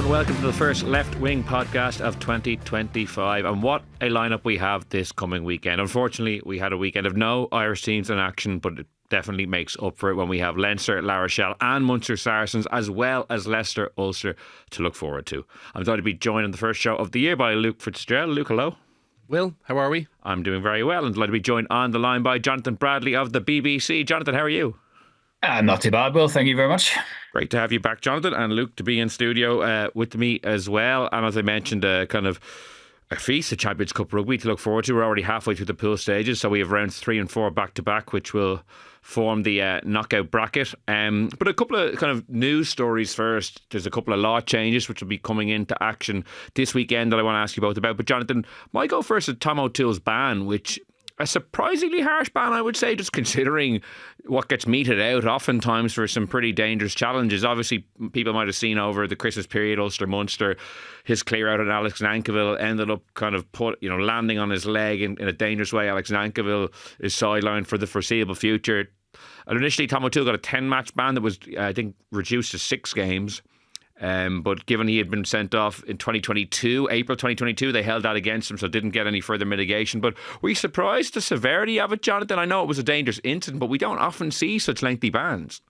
and welcome to the first Left Wing podcast of 2025. And what a lineup we have this coming weekend. Unfortunately, we had a weekend of no Irish teams in action, but it definitely makes up for it when we have Leinster, La Rochelle and Munster Saracens, as well as Leicester, Ulster to look forward to. I'm delighted to be joined on the first show of the year by Luke Fitzgerald. Luke, hello. Will, how are we? I'm doing very well, and delighted to be joined on the line by Jonathan Bradley of the BBC. Jonathan, how are you? Not too bad, Will. Thank you very much. Great to have you back, Jonathan, and Luke to be in studio with me as well. And as I mentioned, kind of a feast of Champions Cup rugby to look forward to. We're already halfway through the pool stages, so we have rounds 3 and 4 back to back, which will form the knockout bracket. But a couple of kind of news stories first. There's a couple of law changes which will be coming into action this weekend that I want to ask you both about. But Jonathan, might go first at Tom O'Toole's ban, which a surprisingly harsh ban, I would say, just considering what gets meted out oftentimes for some pretty dangerous challenges. Obviously, people might have seen over the Christmas period, Ulster Munster, his clear out on Alex Nankivell ended up kind of landing on his leg in a dangerous way. Alex Nankivell is sidelined for the foreseeable future. And initially, Tom O'Toole got a 10-match ban that was, I think, reduced to 6 games. But given he had been sent off in April 2022, they held that against him, so didn't get any further mitigation. But were you surprised the severity of it, Jonathan? I know it was a dangerous incident, but we don't often see such lengthy bans.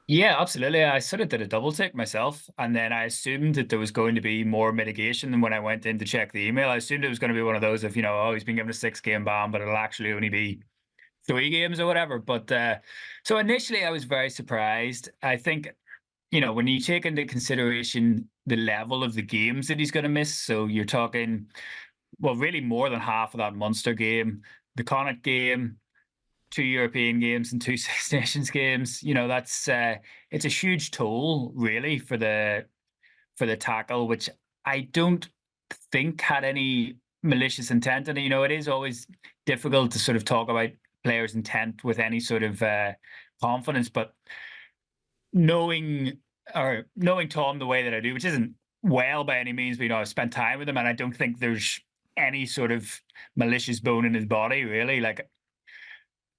Yeah, absolutely. I sort of did a double take myself, and then I assumed that there was going to be more mitigation than when I went in to check the email. I assumed it was going to be one of those of, he's been given a 6-game ban, but it'll actually only be 3 games or whatever. But so initially I was very surprised. I think, when you take into consideration the level of the games that he's going to miss, so you're talking, well, really more than half of that Munster game, the Connacht game, 2 European games and 2 Six Nations games. That's it's a huge toll, really, for the tackle, which I don't think had any malicious intent. And it is always difficult to sort of talk about players' intent with any sort of confidence, but knowing Tom the way that I do, which isn't well by any means, but I've spent time with him, and I don't think there's any sort of malicious bone in his body, really.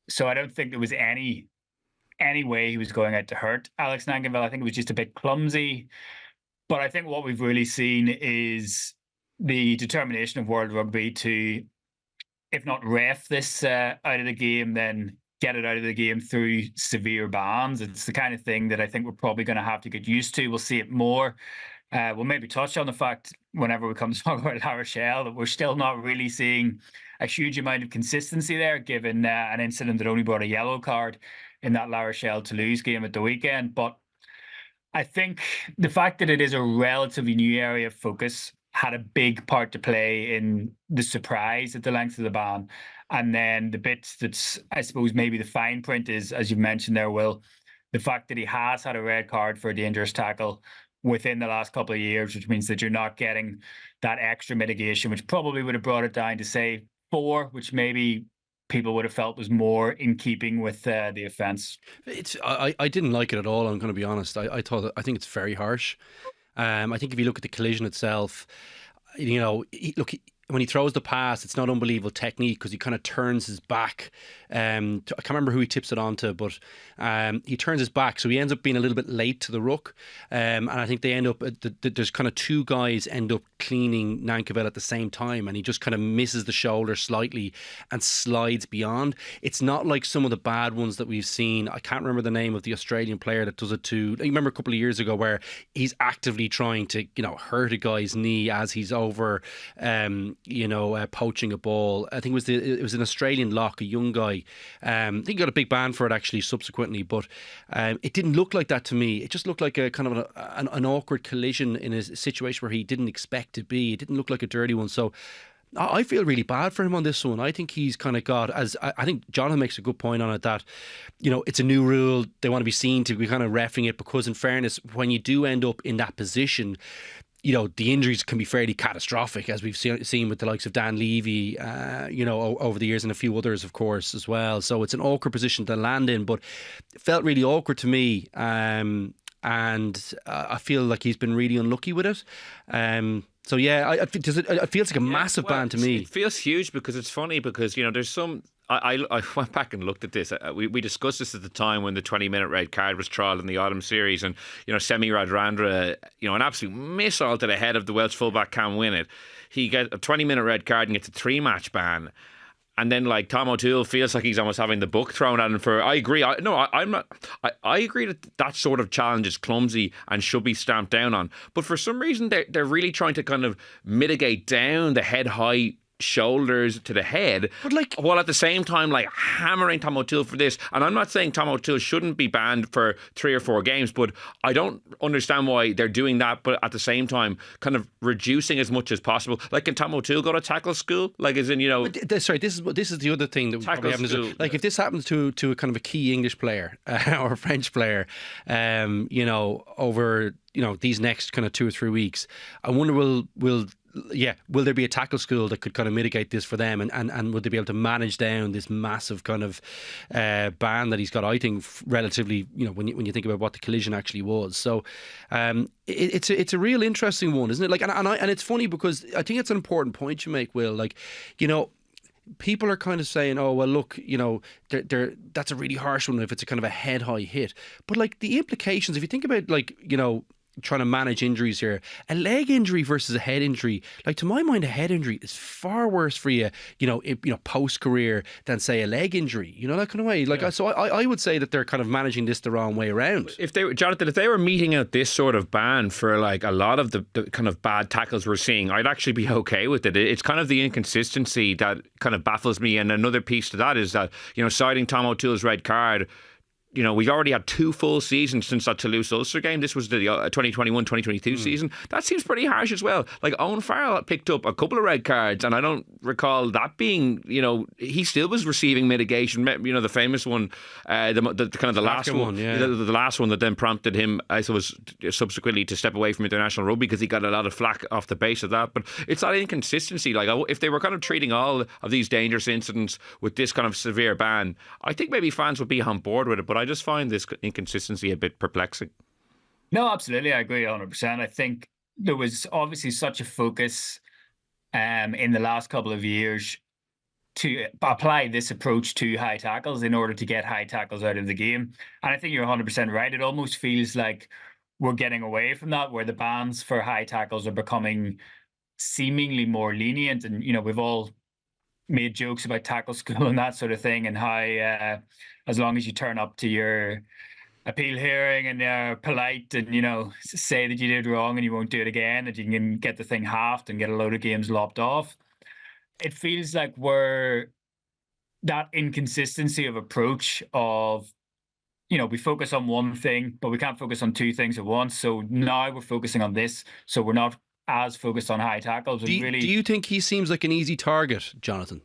So I don't think there was any way he was going out to hurt Alex Nankivell. I think it was just a bit clumsy. But I think what we've really seen is the determination of World Rugby to, if not ref this out of the game, then get it out of the game through severe bans. It's the kind of thing that I think we're probably going to have to get used to. We'll see it more. We'll maybe touch on the fact whenever we come to talk about La Rochelle that we're still not really seeing a huge amount of consistency there, given an incident that only brought a yellow card in that La Rochelle-Toulouse game at the weekend. But I think the fact that it is a relatively new area of focus had a big part to play in the surprise at the length of the ban. And then the bits that's, I suppose, maybe the fine print is, as you've mentioned there, Will, the fact that he has had a red card for a dangerous tackle within the last couple of years, which means that you're not getting that extra mitigation, which probably would have brought it down to, say, 4, which maybe people would have felt was more in keeping with the offence. I didn't like it at all, I'm going to be honest. I think it's very harsh. I think if you look at the collision itself, when he throws the pass, it's not unbelievable technique because he kind of turns his back. I can't remember who he tips it onto, but he turns his back, so he ends up being a little bit late to the ruck. And I think they end up, there's kind of 2 guys end up cleaning Nankivell at the same time, and he just kind of misses the shoulder slightly and slides beyond. It's not like some of the bad ones that we've seen. I can't remember the name of the Australian player that does it too. I remember a couple of years ago where he's actively trying to, hurt a guy's knee as he's over, poaching a ball. I think it was an Australian lock, a young guy. I think he got a big ban for it actually subsequently, but it didn't look like that to me. It just looked like a kind of an awkward collision in a situation where he didn't expect to be. It didn't look like a dirty one. So I feel really bad for him on this one. I think he's kind of got, as I think Jonathan makes a good point on it, that it's a new rule. They want to be seen to be kind of reffing it, because in fairness, when you do end up in that position, the injuries can be fairly catastrophic, as we've seen with the likes of Dan Levy, over the years, and a few others, of course, as well. So it's an awkward position to land in, but it felt really awkward to me. And I feel like he's been really unlucky with it. So yeah, it feels like a massive ban to me. It feels huge because it's funny because there's some I went back and looked at this. We discussed this at the time when the 20-minute red card was trialled in the autumn series, and Semi Radradra, an absolute missile to the head of the Welsh fullback can win it. He gets a 20-minute red card and gets a 3-match ban. And then, like, Tom O'Toole feels like he's almost having the book thrown at him for. I agree. I'm not. I agree that sort of challenge is clumsy and should be stamped down on. But for some reason, they're really trying to kind of mitigate down the head high shoulders to the head, but like, while at the same time like hammering Tom O'Toole for this. And I'm not saying Tom O'Toole shouldn't be banned for 3 or 4 games, but I don't understand why they're doing that, but at the same time kind of reducing as much as possible. Like, can Tom O'Toole go to tackle school? Like, as in, sorry, this is the other thing that we probably haven't. Like, if this happens to a kind of a key English player or a French player, over these next kind of 2 or 3 weeks, I wonder will there be a tackle school that could kind of mitigate this for them, and would they be able to manage down this massive kind of ban that he's got? I think relatively, when you think about what the collision actually was. So it's a real interesting one, isn't it? Like, and it's funny because I think it's an important point you make, Will. Like, people are kind of saying, oh, well, look, that's a really harsh one if it's a kind of a head high hit. But like the implications, if you think about like, trying to manage injuries here, a leg injury versus a head injury, like, to my mind, a head injury is far worse for you, post career than say a leg injury, that kind of way. Like, so I would say that they're kind of managing this the wrong way around. If they were meeting out this sort of ban for like a lot of the kind of bad tackles we're seeing, I'd actually be okay with it. It's kind of the inconsistency that kind of baffles me. And another piece to that is that, citing Tom O'Toole's red card, we've already had 2 full seasons since that Toulouse-Ulster game. This was the 2021-2022 season. That seems pretty harsh as well. Like, Owen Farrell picked up a couple of red cards, and I don't recall that being, he still was receiving mitigation. The famous one, the kind of the last one, the last one that then prompted him, I suppose, subsequently to step away from international rugby because he got a lot of flack off the base of that. But it's that inconsistency. Like, if they were kind of treating all of these dangerous incidents with this kind of severe ban, I think maybe fans would be on board with it. But I just find this inconsistency a bit perplexing. No, absolutely. I agree 100%. I think there was obviously such a focus in the last couple of years to apply this approach to high tackles in order to get high tackles out of the game. And I think you're 100% right. It almost feels like we're getting away from that, where the bans for high tackles are becoming seemingly more lenient. And, we've all made jokes about tackle school and that sort of thing, and how as long as you turn up to your appeal hearing and they're polite and say that you did wrong and you won't do it again, that you can get the thing halved and get a load of games lopped off. It feels like that inconsistency of approach of, we focus on one thing but we can't focus on 2 things at once, so now we're focusing on this, so we're not as focused on high tackles. Do you think he seems like an easy target, Jonathan,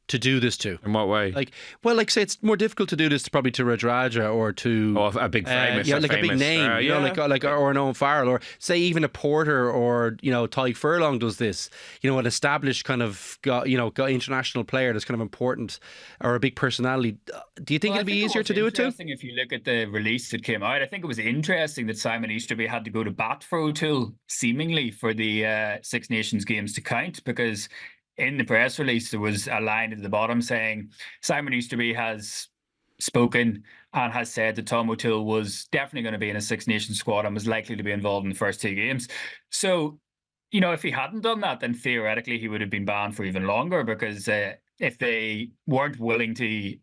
to do this to? In what way? Like say it's more difficult to do this probably to Radradra or to a big famous, a big name, or an Owen Farrell, or say even a Porter, or Tyke Furlong does this. An established kind of got international player that's kind of important, or a big personality. Do you think it'd be easier to do it to? If you look at the release that came out, I think it was interesting that Simon Easterby had to go to bat for O'Toole, seemingly, for the Six Nations games to count, because in the press release, there was a line at the bottom saying Simon Easterby has spoken and has said that Tom O'Toole was definitely going to be in a Six Nations squad and was likely to be involved in the first 2 games. So, if he hadn't done that, then theoretically he would have been banned for even longer, because if they weren't willing to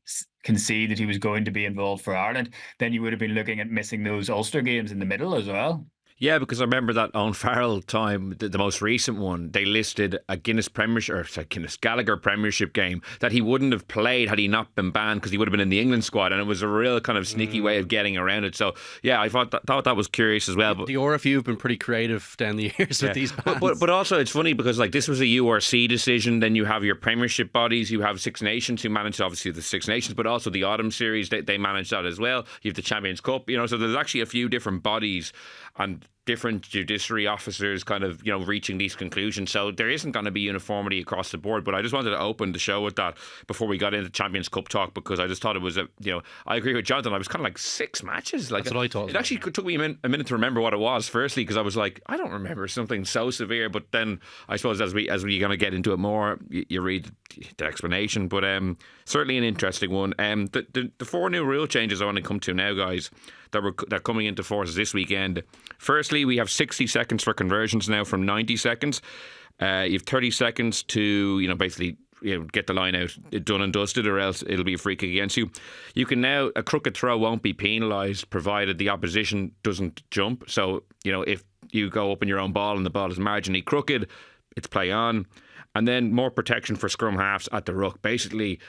concede that he was going to be involved for Ireland, then you would have been looking at missing those Ulster games in the middle as well. Yeah, because I remember that Owen Farrell time, the most recent one, they listed a Guinness Gallagher Premiership game that he wouldn't have played had he not been banned, because he would have been in the England squad, and it was a real kind of sneaky way of getting around it. So yeah, I thought that was curious as well. But the RFU have been pretty creative down the years with these bans. But also it's funny because like this was a URC decision. Then you have your Premiership bodies, you have Six Nations who manage obviously the Six Nations, but also the Autumn Series, they manage that as well. You have the Champions Cup, so there's actually a few different bodies. And different judiciary officers kind of, reaching these conclusions. So there isn't going to be uniformity across the board. But I just wanted to open the show with that before we got into Champions Cup talk, because I just thought it was I agree with Jonathan. I was kind of like 6 matches. Like, that's what I thought. It actually took me a minute to remember what it was. Firstly, because I was like, I don't remember something so severe. But then I suppose as we going to get into it more, you read the explanation. But certainly an interesting one. The 4 new rule changes I want to come to now, guys, that are coming into force this weekend. Firstly, we have 60 seconds for conversions now from 90 seconds. You have 30 seconds to, basically, get the line out done and dusted, or else it'll be a free kick against you. You can now, a crooked throw won't be penalised provided the opposition doesn't jump. So, if you go up in your own ball and the ball is marginally crooked, it's play on. And then more protection for scrum halves at the ruck. Basically,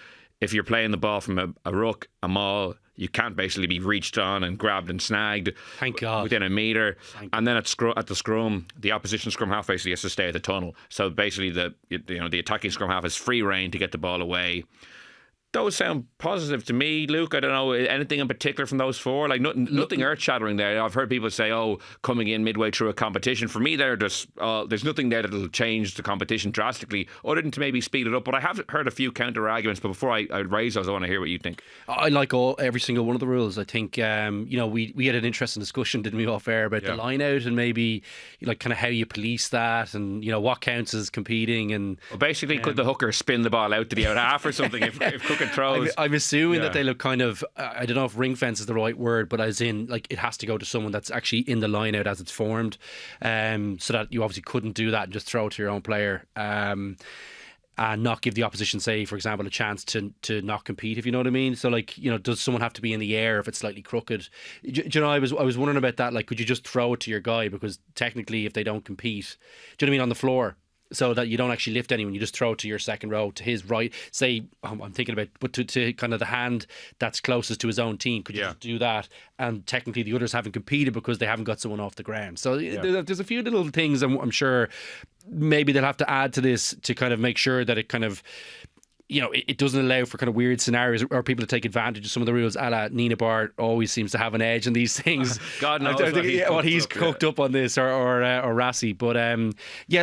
if you're playing the ball from a ruck, a maul, you can't basically be reached on and grabbed and snagged. Thank God. Within a metre. And then at the scrum, the opposition scrum half basically has to stay at the tunnel. So basically the attacking scrum half has free rein to get the ball away. Those sound positive to me, Luke. I don't know, anything in particular from those 4? Like nothing earth-shattering there. I've heard people say, coming in midway through a competition. For me, there's nothing there that'll change the competition drastically, other than to maybe speed it up. But I have heard a few counter arguments. But before I raise those, I want to hear what you think. I like every single one of the rules. I think we had an interesting discussion, didn't we, off air about the line out, and maybe kind of how you police that, and what counts as competing. And basically, could the hooker spin the ball out to the out half or something if Cook throws? I'm assuming that they look kind of, I don't know if ring fence is the right word, but as in, like, it has to go to someone that's actually in the line out as it's formed, so that you obviously couldn't do that and just throw it to your own player, and not give the opposition, say, for example, a chance to not compete, if you know what I mean. So, like, does someone have to be in the air if it's slightly crooked? I was wondering about that. Like, could you just throw it to your guy? Because technically, if they don't compete, do you know what I mean, on the floor, so that you don't actually lift anyone, you just throw it to your second row, to his right. Say, I'm thinking about, but to kind of the hand that's closest to his own team, could you just do that? And technically the others haven't competed because they haven't got someone off the ground. So there's a few little things I'm sure maybe they'll have to add to this to kind of make sure that it kind of, it doesn't allow for kind of weird scenarios or people to take advantage of some of the rules. A la Nina Bart always seems to have an edge in these things. God knows what he's cooked up on this, or Rassi. But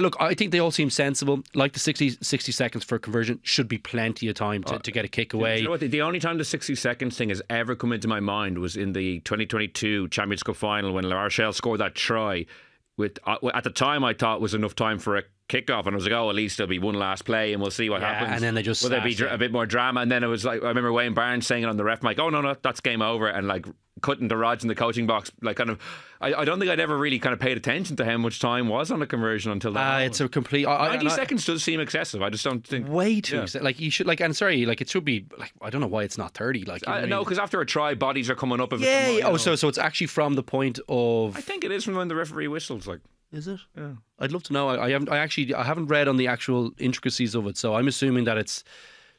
look, I think they all seem sensible. Like the 60 seconds for conversion should be plenty of time to get a kick away. You know what? The only time the 60 seconds thing has ever come into my mind was in the 2022 Champions Cup final when Rochelle scored that try. At the time, I thought was enough time for a kickoff, and I was like, at least there'll be one last play and we'll see what happens. And then they just will there be a bit more drama? And then it was like, I remember Wayne Barnes saying it on the ref mic, no, that's game over, and like cutting the rods in the coaching box, like kind of. I don't think I'd ever really kind of paid attention to how much time was on a conversion until that. It's a complete 90 seconds does seem excessive. I just don't think way too like you should, like, and sorry, like, it should be like, I don't know why it's not 30, like, no, because after a try bodies are coming up so it's actually from the point of, I think it is from when the referee whistles, like. Is it? Yeah. I'd love to know. I haven't read on the actual intricacies of it, so I'm assuming that it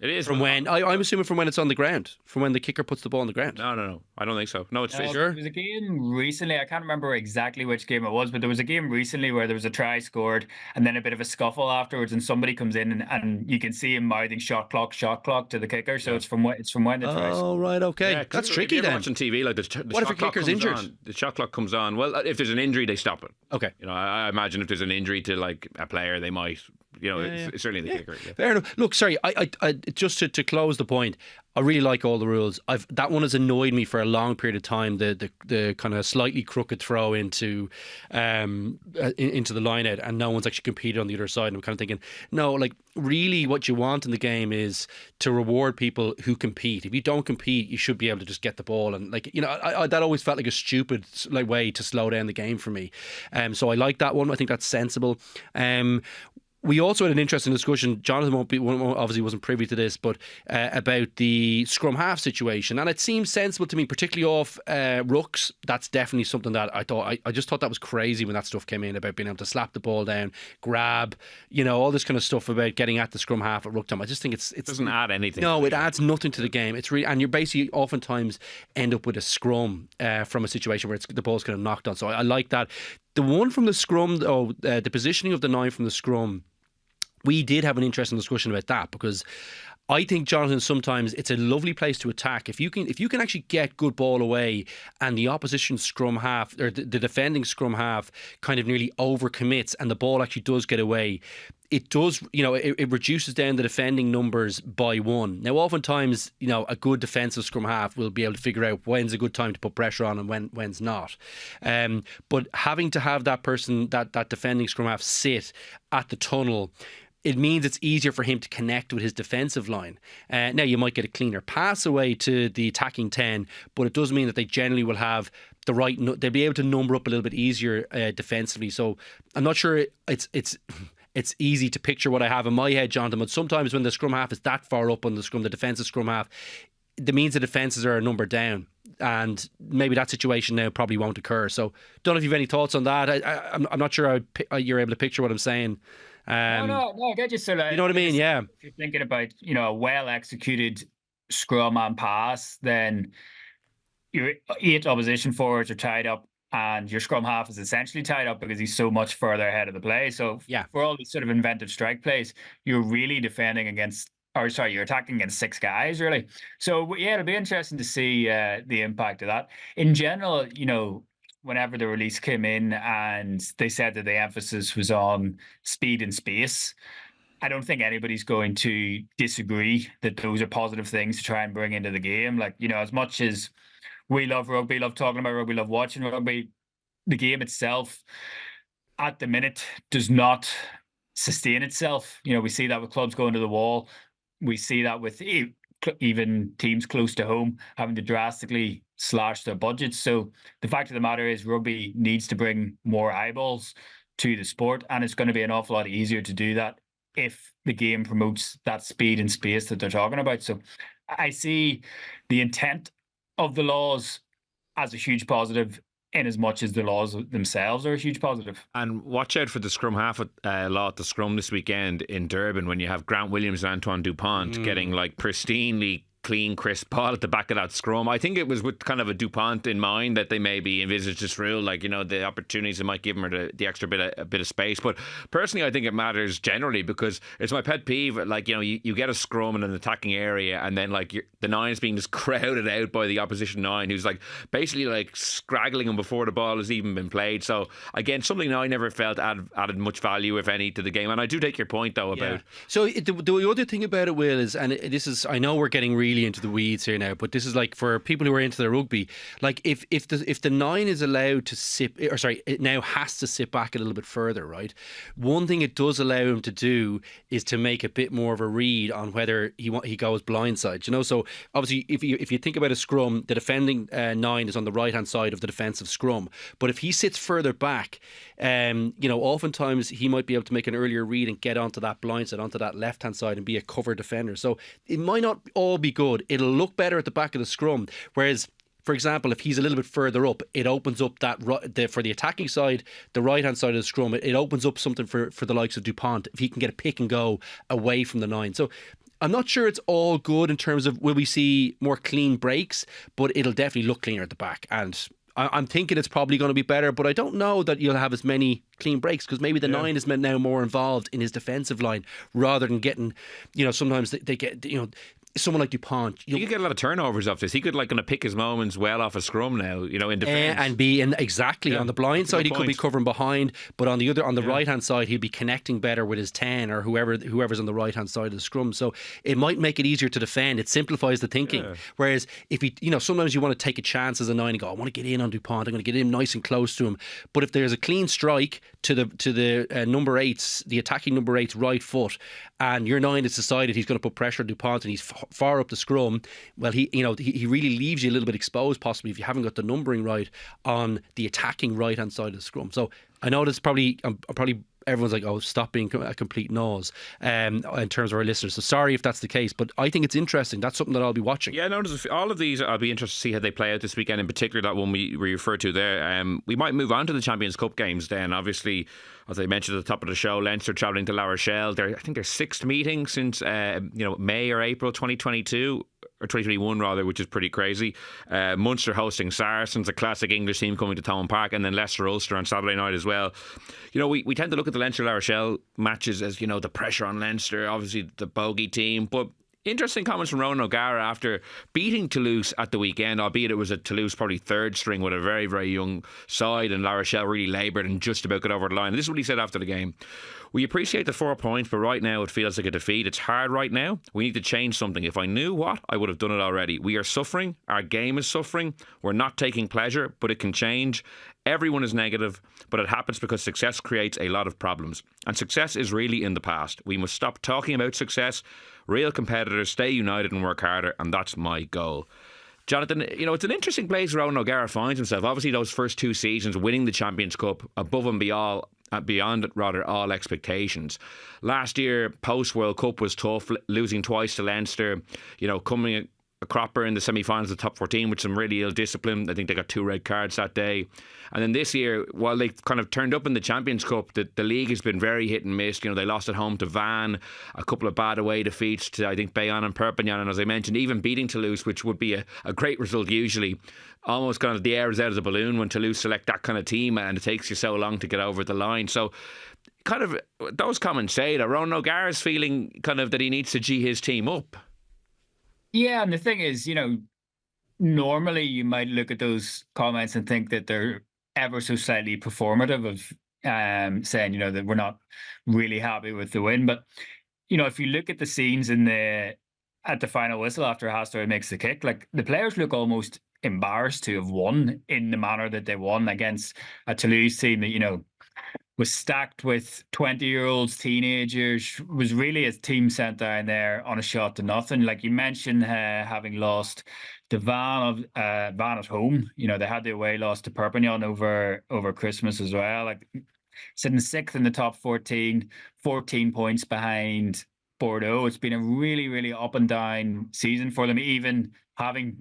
is from when I'm assuming from when it's on the ground, from when the kicker puts the ball on the ground. No, I don't think so. No, it's sure. There was a game recently, I can't remember exactly which game it was, but there was a game recently where there was a try scored and then a bit of a scuffle afterwards, and somebody comes in and you can see him mouthing shot clock to the kicker. So it's from when the try. Oh, right, okay. Yeah, that's tricky. If you're then watching TV, like what if a kicker's injured? The shot clock comes on. Well, if there's an injury, they stop it. Okay. I imagine if there's an injury to like a player, they might. It's certainly the kicker. Yeah. Fair enough. Look, sorry, I just to close the point, I really like all the rules. That one has annoyed me for a long period of time. The kind of slightly crooked throw into the line out, and no one's actually competed on the other side. And I'm kind of thinking, no, like, really, what you want in the game is to reward people who compete. If you don't compete, you should be able to just get the ball. And like, that always felt like a stupid way to slow down the game for me. So I like that one. I think that's sensible. We also had an interesting discussion. Jonathan obviously wasn't privy to this, but about the scrum half situation, and it seems sensible to me, particularly off rucks. That's definitely something that I just thought that was crazy when that stuff came in about being able to slap the ball down, grab, all this kind of stuff about getting at the scrum half at ruck time. I just think it doesn't add anything. No, it adds nothing to the game. It's really, and you basically oftentimes end up with a scrum from a situation where the ball's kind of knocked on. So I like that. The one from the scrum, the positioning of the 9 from the scrum. We did have an interesting discussion about that, because I think, Jonathan, sometimes it's a lovely place to attack. If you can actually get good ball away and the opposition scrum half or the defending scrum half kind of nearly overcommits and the ball actually does get away, it does, it reduces down the defending numbers by one. Now, oftentimes, a good defensive scrum half will be able to figure out when's a good time to put pressure on and when's not. But having to have that person, that defending scrum half sit at the tunnel, it means it's easier for him to connect with his defensive line. Now, you might get a cleaner pass away to the attacking 10, but it does mean that they generally will have the right, they'll be able to number up a little bit easier defensively. So I'm not sure it's easy to picture what I have in my head, Jonathan, but sometimes when the scrum half is that far up on the defensive scrum half, that means the defences are a number down. And maybe that situation now probably won't occur. So don't know if you have any thoughts on that. I'm not sure you're able to picture what I'm saying. No, I get you. So, you know what I mean? Yeah. If you're thinking about, a well-executed scrum and pass, then your 8 opposition forwards are tied up and your scrum half is essentially tied up because he's so much further ahead of the play. So for all these sort of inventive strike plays, you're really defending against, you're attacking against 6 guys, really. So, it'll be interesting to see the impact of that. In general, whenever the release came in and they said that the emphasis was on speed and space, I don't think anybody's going to disagree that those are positive things to try and bring into the game. Like, as much as we love rugby, love talking about rugby, love watching rugby, the game itself at the minute does not sustain itself. We see that with clubs going to the wall. We see that with even teams close to home having to drastically slash their budgets. So the fact of the matter is rugby needs to bring more eyeballs to the sport, and it's going to be an awful lot easier to do that if the game promotes that speed and space that they're talking about. So I see the intent of the laws as a huge positive, in as much as the laws themselves are a huge positive. And watch out for the scrum half law at the scrum this weekend in Durban when you have Grant Williams and Antoine Dupont getting like pristinely clean, crisp ball at the back of that scrum. I think it was with kind of a Dupont in mind that they maybe envisaged this rule, like, the opportunities it might give him, or the extra bit of space. But personally, I think it matters generally because it's my pet peeve. Like, you get a scrum in an attacking area and then like the nine's being just crowded out by the opposition 9 who's like basically like scraggling him before the ball has even been played. So again, something I never felt added much value, if any, to the game. And I do take your point though about. So the other thing about it, Will, is, and this is, I know we're getting really into the weeds here now, but this is like for people who are into the rugby, like if the 9 is allowed to it now has to sit back a little bit further, right? One thing it does allow him to do is to make a bit more of a read on whether he goes blindside, so obviously if you think about a scrum, the defending 9 is on the right hand side of the defensive scrum, but if he sits further back, oftentimes he might be able to make an earlier read and get onto that blindside, onto that left hand side, and be a cover defender. So it might not all be good. It'll look better at the back of the scrum. Whereas, for example, if he's a little bit further up, it opens up for the attacking side, the right-hand side of the scrum, it opens up something for the likes of Dupont if he can get a pick and go away from the 9. So I'm not sure it's all good in terms of will we see more clean breaks, but it'll definitely look cleaner at the back. And I'm thinking it's probably going to be better, but I don't know that you'll have as many clean breaks because maybe the 9 is now more involved in his defensive line rather than getting, sometimes they get, someone like Dupont, he could get a lot of turnovers off this. He could kind of pick his moments well off a scrum now, in defence, and be in on the blind side. He could be covering behind, but on the right hand side, he'll be connecting better with his 10 or whoever's on the right hand side of the scrum. So it might make it easier to defend. It simplifies the thinking. Whereas if sometimes you want to take a chance as a 9 and go, I want to get in on Dupont. I'm going to get in nice and close to him. But if there's a clean strike to the number 8's, the attacking number 8's right foot, and your 9 has decided he's going to put pressure on Dupont and he's far up the scrum, well, he really leaves you a little bit exposed, possibly, if you haven't got the numbering right on the attacking right hand side of the scrum. So I know this probably everyone's like, oh, stop being a complete nose in terms of our listeners. So sorry if that's the case, but I think it's interesting. That's something that I'll be watching. Yeah, no, all of these, I'll be interested to see how they play out this weekend, in particular that one we referred to there. We might move on to the Champions Cup games then. Obviously, as I mentioned at the top of the show, Leinster travelling to La Rochelle. I think their 6th meeting since May or April 2022. Or 2021 rather, which is pretty crazy. Munster hosting Saracens, a classic English team coming to Thomond Park, and then Leicester Ulster on Saturday night as well. We tend to look at the Leinster La Rochelle matches as the pressure on Leinster, obviously the bogey team, but interesting comments from Ronan O'Gara after beating Toulouse at the weekend, albeit it was a Toulouse probably third string with a very, very young side, and La Rochelle really laboured and just about got over the line. And this is what he said after the game. We appreciate the 4 points, but right now it feels like a defeat. It's hard right now. We need to change something. If I knew what, I would have done it already. We are suffering. Our game is suffering. We're not taking pleasure, but it can change. Everyone is negative, but it happens because success creates a lot of problems. And success is really in the past. We must stop talking about success. Real competitors stay united and work harder, and that's my goal. Jonathan, it's an interesting place Ronan O'Gara finds himself. Obviously, those first 2 seasons, winning the Champions Cup above and beyond all expectations. Last year, post-World Cup was tough, losing twice to Leinster, coming a cropper in the semi-finals of the top 14 with some really ill discipline. I think they got 2 red cards that day. And then this year, while they kind of turned up in the Champions Cup, the league has been very hit and miss. They lost at home to Van, a couple of bad away defeats to, I think, Bayonne and Perpignan. And as I mentioned, even beating Toulouse, which would be a great result usually, almost kind of the air is out of the balloon when Toulouse select that kind of team, and it takes you so long to get over the line. So kind of those comments say that Ronan O'Gara's feeling kind of that he needs to G his team up. Yeah, and the thing is, normally you might look at those comments and think that they're ever so slightly performative of saying, that we're not really happy with the win. But, if you look at the scenes at the final whistle after Hastert makes the kick, like the players look almost embarrassed to have won in the manner that they won against a Toulouse team that, was stacked with 20-year-olds, teenagers, was really a team sent down there on a shot to nothing. Like you mentioned, having lost the Van at home, they had the away loss to Perpignan over Christmas as well. Like sitting 6th in the top 14 points behind Bordeaux. It's been a really, really up and down season for them, even having,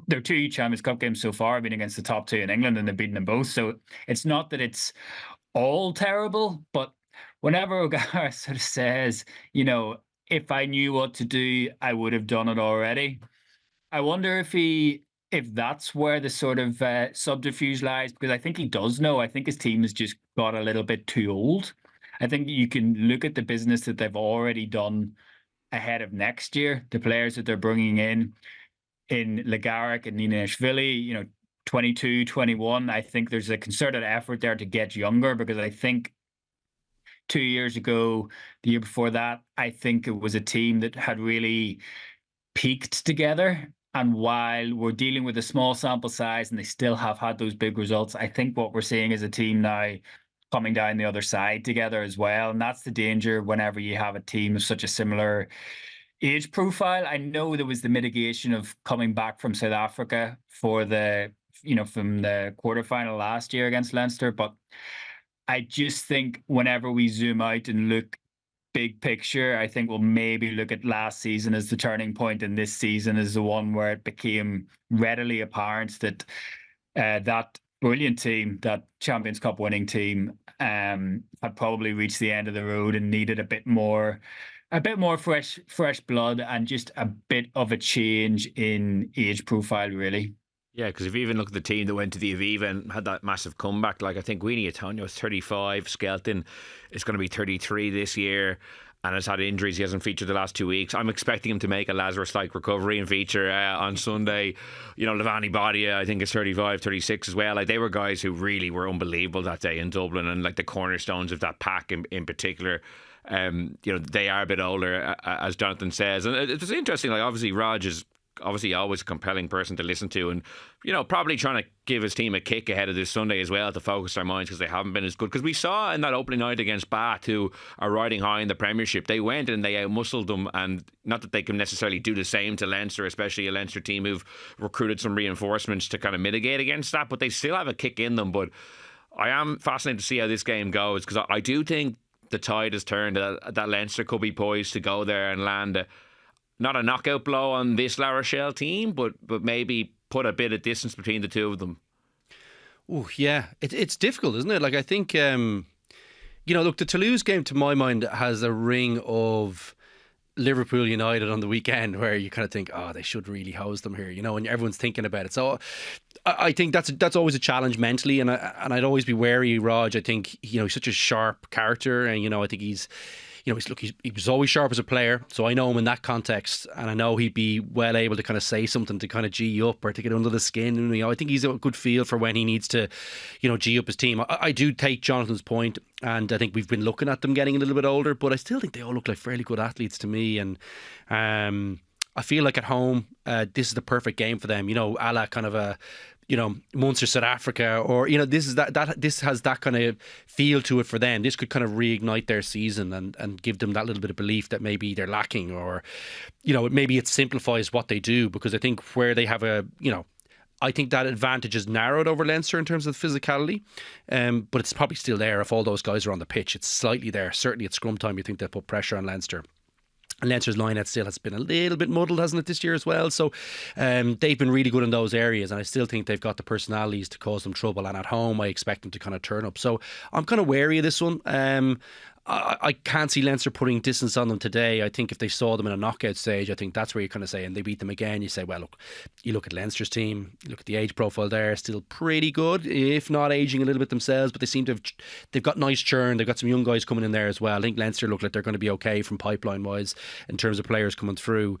their 2 Champions Cup games so far have been against the top 2 in England, and they've beaten them both. So it's not that it's all terrible, but whenever O'Gara sort of says, if I knew what to do, I would have done it already. I wonder if that's where the sort of subterfuge lies, because I think he does know. I think his team has just got a little bit too old. I think you can look at the business that they've already done ahead of next year, the players that they're bringing in Legaric and Ninashvili, 22, 21. I think there's a concerted effort there to get younger, because I think 2 years ago, the year before that, I think it was a team that had really peaked together. And while we're dealing with a small sample size and they still have had those big results, I think what we're seeing is a team now coming down the other side together as well. And that's the danger whenever you have a team of such a similar age profile. I know there was the mitigation of coming back from South Africa for from the quarterfinal last year against Leinster, but I just think whenever we zoom out and look big picture, I think we'll maybe look at last season as the turning point, and this season as the one where it became readily apparent that that brilliant team, that Champions Cup winning team, had probably reached the end of the road and needed a bit more fresh blood and just a bit of a change in age profile, really. Yeah, because if you even look at the team that went to the Aviva and had that massive comeback, like I think Weenie Antonio is 35, Skelton is going to be 33 this year and has had injuries. He hasn't featured the last 2 weeks. I'm expecting him to make a Lazarus-like recovery and feature on Sunday. Levani Badia, I think, is 35, 36 as well. Like, they were guys who really were unbelievable that day in Dublin, and like the cornerstones of that pack in particular. They are a bit older, as Jonathan says. And it's interesting, like obviously Raj is obviously always a compelling person to listen to, and probably trying to give his team a kick ahead of this Sunday as well to focus their minds, because they haven't been as good. Because we saw in that opening night against Bath, who are riding high in the Premiership, they went and they outmuscled them, and not that they can necessarily do the same to Leinster, especially a Leinster team who've recruited some reinforcements to kind of mitigate against that, but they still have a kick in them. But I am fascinated to see how this game goes, because I do think the tide has turned, that Leinster could be poised to go there and land not a knockout blow on this La Rochelle team, but maybe put a bit of distance between the two of them. Oh, yeah. It's difficult, isn't it? Like, I think, look, the Toulouse game, to my mind, has a ring of Liverpool United on the weekend, where you kind of think, oh, they should really hose them here, and everyone's thinking about it. So I think that's always a challenge mentally, and I'd always be wary, Raj. I think, he's such a sharp character, and, I think he was always sharp as a player, so I know him in that context, and I know he'd be well able to kind of say something to kind of G you up or to get under the skin. And, I think he's a good feel for when he needs to, G up his team. I do take Jonathan's point, and I think we've been looking at them getting a little bit older, but I still think they all look like fairly good athletes to me. And I feel like at home, this is the perfect game for them. A la kind of a Munster, South Africa, or this has that kind of feel to it for them. This could kind of reignite their season and give them that little bit of belief that maybe they're lacking, or maybe it simplifies what they do, because I think where they have I think that advantage is narrowed over Leinster in terms of physicality, but it's probably still there if all those guys are on the pitch. It's slightly there. Certainly at scrum time, you think they'll put pressure on Leinster. And Leinster's line-out still has been a little bit muddled, hasn't it, this year as well? So they've been really good in those areas, and I still think they've got the personalities to cause them trouble. And at home, I expect them to kind of turn up. So I'm kind of wary of this one. I can't see Leinster putting distance on them today. I think if they saw them in a knockout stage, I think that's where you kind of say, and they beat them again, you say, well, look, you look at Leinster's team, you look at the age profile there, still pretty good, if not aging a little bit themselves, but they seem to they've got nice churn. They've got some young guys coming in there as well. I think Leinster look like they're going to be okay from pipeline wise in terms of players coming through.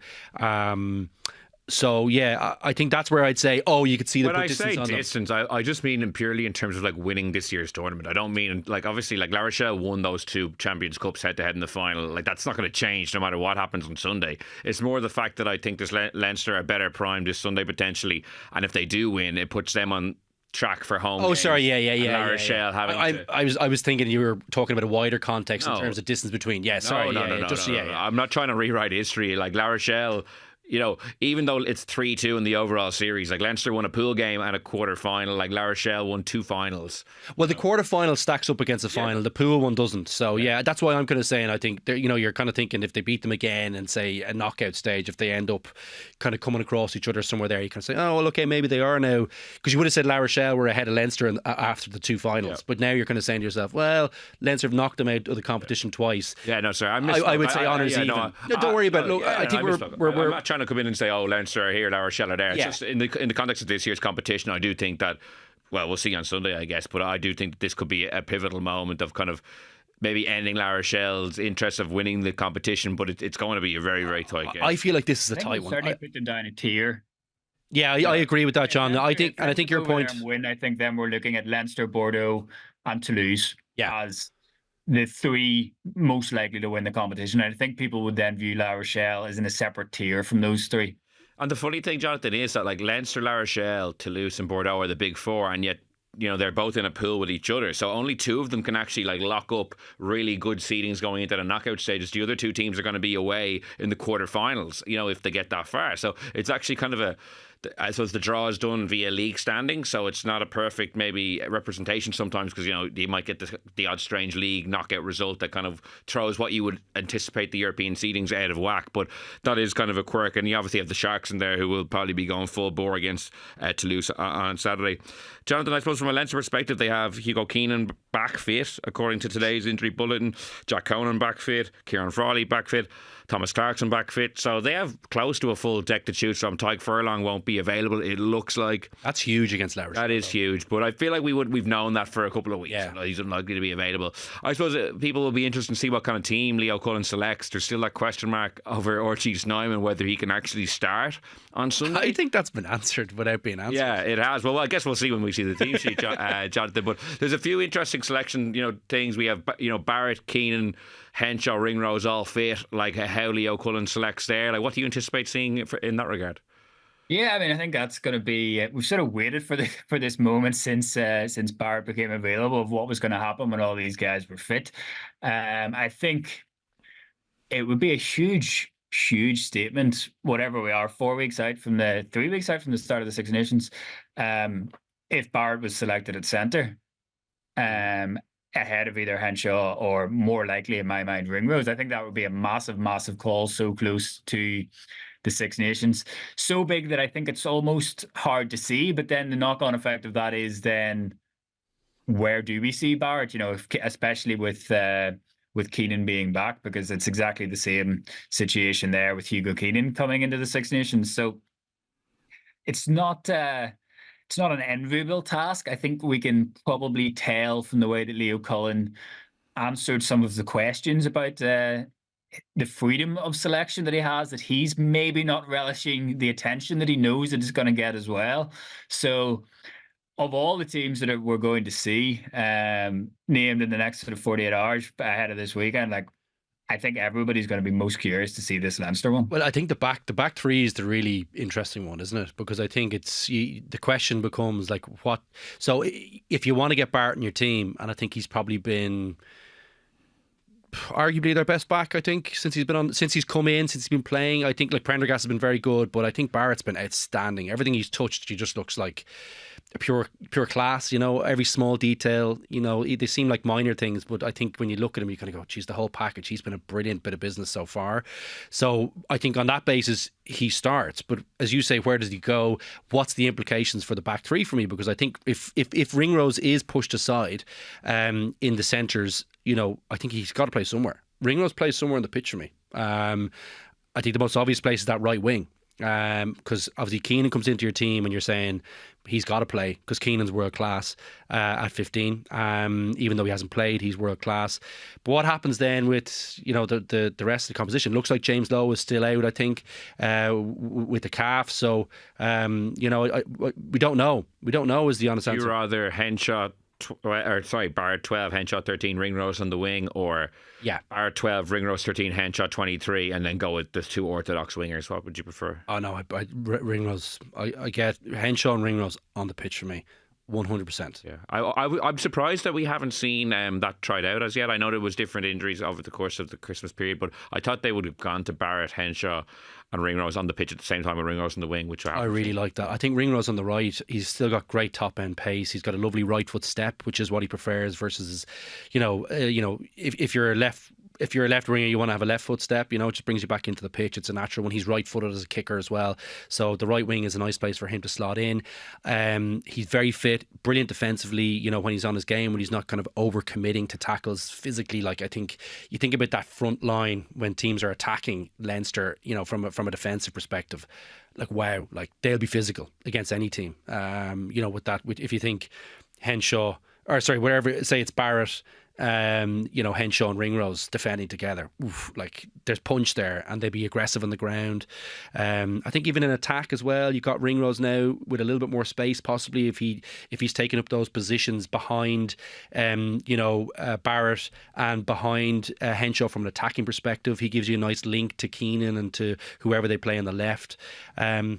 So yeah, I think that's where I'd say, you could see the distance on them. When I say distance, I just mean purely in terms of like winning this year's tournament. I don't mean like, obviously, like La Rochelle won those 2 Champions Cups head to head in the final. Like, that's not going to change no matter what happens on Sunday. It's more the fact that I think this Leinster are better primed this Sunday potentially, and if they do win, it puts them on track for home. Oh, sorry, yeah. La Rochelle having I was thinking you were talking about a wider context in terms of distance between. Yeah, sorry, no. I'm not trying to rewrite history. Like La Rochelle, even though it's 3-2 in the overall series, like Leinster won a pool game and a quarter final, like La Rochelle won 2 finals. Well, the quarter final stacks up against the final, the pool one doesn't. So yeah, that's why I'm kind of saying I think you're kind of thinking if they beat them again and say a knockout stage, if they end up kind of coming across each other somewhere there, you can say, oh well, okay, maybe they are now, because you would have said La Rochelle were ahead of Leinster after the 2 finals, but now you're kind of saying to yourself, well, Leinster have knocked them out of the competition twice. Yeah, no, sorry, I would say honours even. No, don't worry about it. Look, I think we're I'm not trying to come in and say, oh, Leinster are here, La Rochelle are there. It's just in the context of this year's competition, I do think that, well, we'll see on Sunday, I guess, but I do think that this could be a pivotal moment of kind of maybe ending La Rochelle's interest of winning the competition, but it's going to be a very, very tight game. I feel like this is a tight one. Certainly put them down a tier. Yeah, I agree with that, John. I think your point. I think then we're looking at Leinster, Bordeaux, and Toulouse as the 3 most likely to win the competition. I think people would then view La Rochelle as in a separate tier from those 3. And the funny thing, Jonathan, is that like Leinster, La Rochelle, Toulouse and Bordeaux are the big 4, and yet they're both in a pool with each other. So only 2 of them can actually like lock up really good seedings going into the knockout stages. The other 2 teams are going to be away in the quarterfinals, if they get that far. So it's actually kind of I suppose the draw is done via league standing, so it's not a perfect maybe representation sometimes, because you might get the odd strange league knockout result that kind of throws what you would anticipate the European seedings out of whack. But that is kind of a quirk, and you obviously have the Sharks in there who will probably be going full bore against Toulouse on Saturday. Jonathan, I suppose from a Leinster perspective, they have Hugo Keenan back fit according to today's injury bulletin, Jack Conan back fit, Kieran Frawley back fit, Thomas Clarkson back fit, so they have close to a full deck to choose from. Tyke Furlong won't be available, it looks like. That's huge against La Rochelle. That is huge, but I feel like we've known that for a couple of weeks. He's unlikely to be available. I suppose people will be interested to see what kind of team Leo Cullen selects. There's still that question mark over Orchie Snyman whether he can actually start on Sunday. I think that's been answered without being answered. Yeah, it has. Well, I guess we'll see when we see the team sheet, Jonathan. But there's a few interesting selection, things. We have, Barrett, Keenan, Henshaw, Ringrose all fit. Like how Leo Cullen selects there. Like, what do you anticipate seeing in that regard? Yeah, I mean, I think that's going to be. We've sort of waited for this moment since Barrett became available of what was going to happen when all these guys were fit. I think it would be a huge statement, whatever we are, 3 weeks out from the start of the Six Nations, if Barrett was selected at centre, ahead of either Henshaw or more likely, in my mind, Ringrose. I think that would be a massive call so close to the Six Nations. So big that I think it's almost hard to see, but then the knock-on effect of that is then where do we see Barrett? Especially with Keenan being back, because it's exactly the same situation there with Hugo Keenan coming into the Six Nations. So it's not an enviable task. I think we can probably tell from the way that Leo Cullen answered some of the questions about the freedom of selection that he has, that he's maybe not relishing the attention that he knows that he's going to get as well. So, of all the teams that we're going to see named in the next sort of 48 hours ahead of this weekend, like I think everybody's going to be most curious to see this Leinster one. Well, I think the back three is the really interesting one, isn't it? Because I think the question becomes like what. So if you want to get Barrett in your team, and I think he's probably been arguably their best back, I think, since he's come in, since he's been playing. I think like Prendergast has been very good, but I think Barrett's been outstanding. Everything he's touched, he just looks like a pure class, every small detail, they seem like minor things, but I think when you look at him, you kind of go, geez, the whole package, he's been a brilliant bit of business so far. So I think on that basis, he starts. But as you say, where does he go? What's the implications for the back three for me? Because I think if Ringrose is pushed aside in the centres, I think he's got to play somewhere. Ringrose plays somewhere on the pitch for me. I think the most obvious place is that right wing. Because obviously Keenan comes into your team and you're saying he's got to play because Keenan's world class at 15. Even though he hasn't played, he's world class. But what happens then with the rest of the composition? Looks like James Lowe is still out, I think, with the calf. So we don't know. We don't know is the honest answer. You rather Henshaw Barrett 12, Henshaw 13, Ringrose on the wing, or Barrett 12, Ringrose 13, Henshaw 23, and then go with the two orthodox wingers. What would you prefer? Oh no, Ringrose. I get Henshaw and Ringrose on the pitch for me. 100%. Yeah, I'm surprised that we haven't seen that tried out as yet. I know there was different injuries over the course of the Christmas period, but I thought they would have gone to Barrett, Henshaw and Ringrose on the pitch at the same time with Ringrose on the wing, which I really like that. I think Ringrose on the right, he's still got great top end pace. He's got a lovely right foot step, which is what he prefers versus, if you're a left winger, you want to have a left foot step, it just brings you back into the pitch. It's a natural one. He's right footed as a kicker as well. So the right wing is a nice place for him to slot in. He's very fit, brilliant defensively, when he's on his game, when he's not kind of over committing to tackles physically. Like I think you think about that front line when teams are attacking Leinster, from a defensive perspective, like wow, like they'll be physical against any team. If you think Henshaw, or sorry, wherever, say it's Barrett, Henshaw and Ringrose defending together. Oof, like there's punch there, and they'd be aggressive on the ground. I think even in attack as well, you've got Ringrose now with a little bit more space, possibly if he's taken up those positions behind, Barrett and behind Henshaw from an attacking perspective. He gives you a nice link to Keenan and to whoever they play on the left. I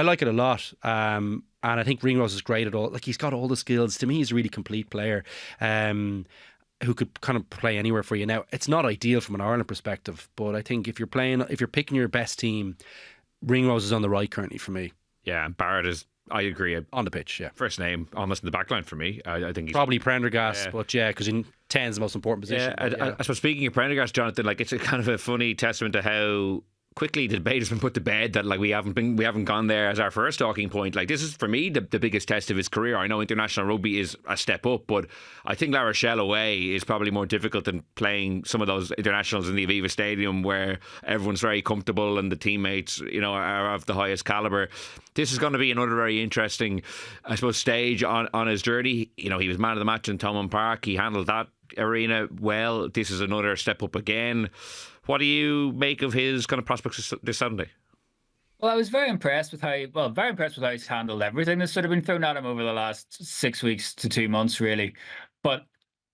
like it a lot. And I think Ringrose is great at all. Like he's got all the skills. To me, he's a really complete player. Who could kind of play anywhere for you. Now, it's not ideal from an Ireland perspective, but I think if you're picking your best team, Ringrose is on the right currently for me. Yeah, and Barrett is, I agree, on the pitch, yeah. First name, almost in the back line for me. I think he's probably Prendergast, but because in 10 is the most important position. I suppose speaking of Prendergast, Jonathan, like it's a kind of a funny testament to how quickly the debate has been put to bed that like we haven't gone there as our first talking point. Like this is for me the biggest test of his career. I know international rugby is a step up, but I think La Rochelle away is probably more difficult than playing some of those internationals in the Aviva Stadium where everyone's very comfortable and the teammates are of the highest caliber. This is going to be another very interesting, I suppose, stage on his journey. He was man of the match in Thomond Park. He handled that arena well. This is another step up again. What do you make of his kind of prospects this Sunday? Well, I was very impressed with how he's handled everything that's sort of been thrown at him over the last 6 weeks to 2 months, really. But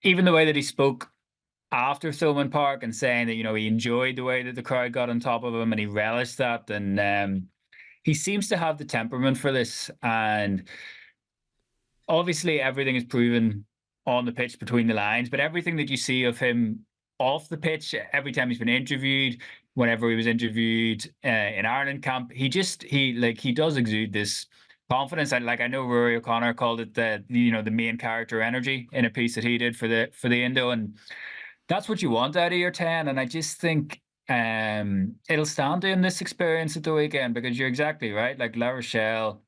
even the way that he spoke after Thomond Park and saying that, he enjoyed the way that the crowd got on top of him and he relished that. And he seems to have the temperament for this. And obviously everything is proven on the pitch between the lines, but everything that you see of him off the pitch, every time he's been interviewed, whenever he was interviewed in Ireland camp, he does exude this confidence. I know Rory O'Connor called it the main character energy in a piece that he did for the Indo, and that's what you want out of your 10. And I just think it'll stand to him this experience at the weekend, because you're exactly right. Like La Rochelle,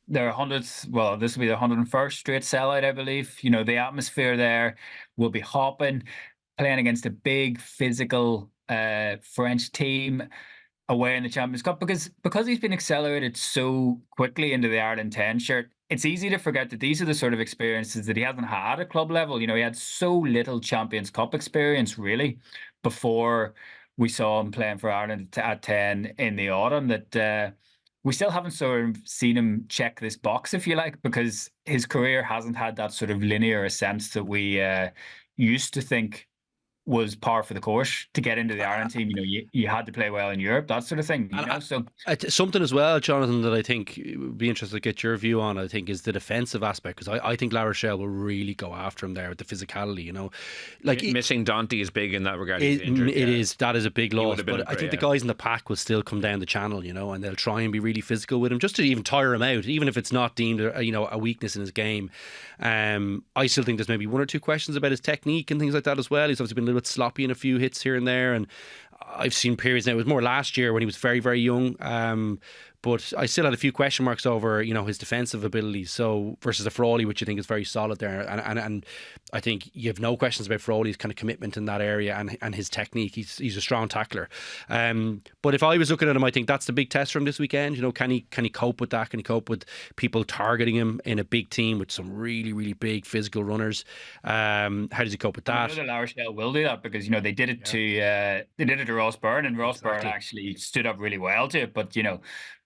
their 100th, well, this will be the 101st straight sellout, I believe. The atmosphere there will be hopping, playing against a big physical French team away in the Champions Cup, because he's been accelerated so quickly into the Ireland 10 shirt. it's easy to forget that these are the sort of experiences that he hasn't had at club level. He had so little Champions Cup experience really before we saw him playing for Ireland at 10 in the autumn, that we still haven't sort of seen him check this box, if you like, because his career hasn't had that sort of linear ascent that we used to think was par for the course to get into the Ireland team. You had to play well in Europe, that sort of thing. So something as well, Jonathan, that I think would be interested to get your view on, I think, is the defensive aspect, because I think La Rochelle will really go after him there with the physicality. Like missing Daunting is big in that regard. That is a big loss, but I think the guys in the pack will still come down the channel, and they'll try and be really physical with him, just to even tire him out, even if it's not deemed a weakness in his game. I still think there's maybe one or two questions about his technique and things like that as well. He's obviously been a little bit sloppy in a few hits here and there, and I've seen periods now. It was more last year when he was very, very young, but I still had a few question marks over his defensive abilities. So versus a Frawley, which I think is very solid there, and I think you have no questions about Frawley's kind of commitment in that area and his technique. He's a strong tackler. But if I was looking at him, I think that's the big test for him this weekend. Can he cope with that? Can he cope with people targeting him in a big team with some really, really big physical runners? How does he cope with that? I know that La Rochelle will do that, because they did it to Ross Byrne, and Ross Byrne actually stood up really well to it. But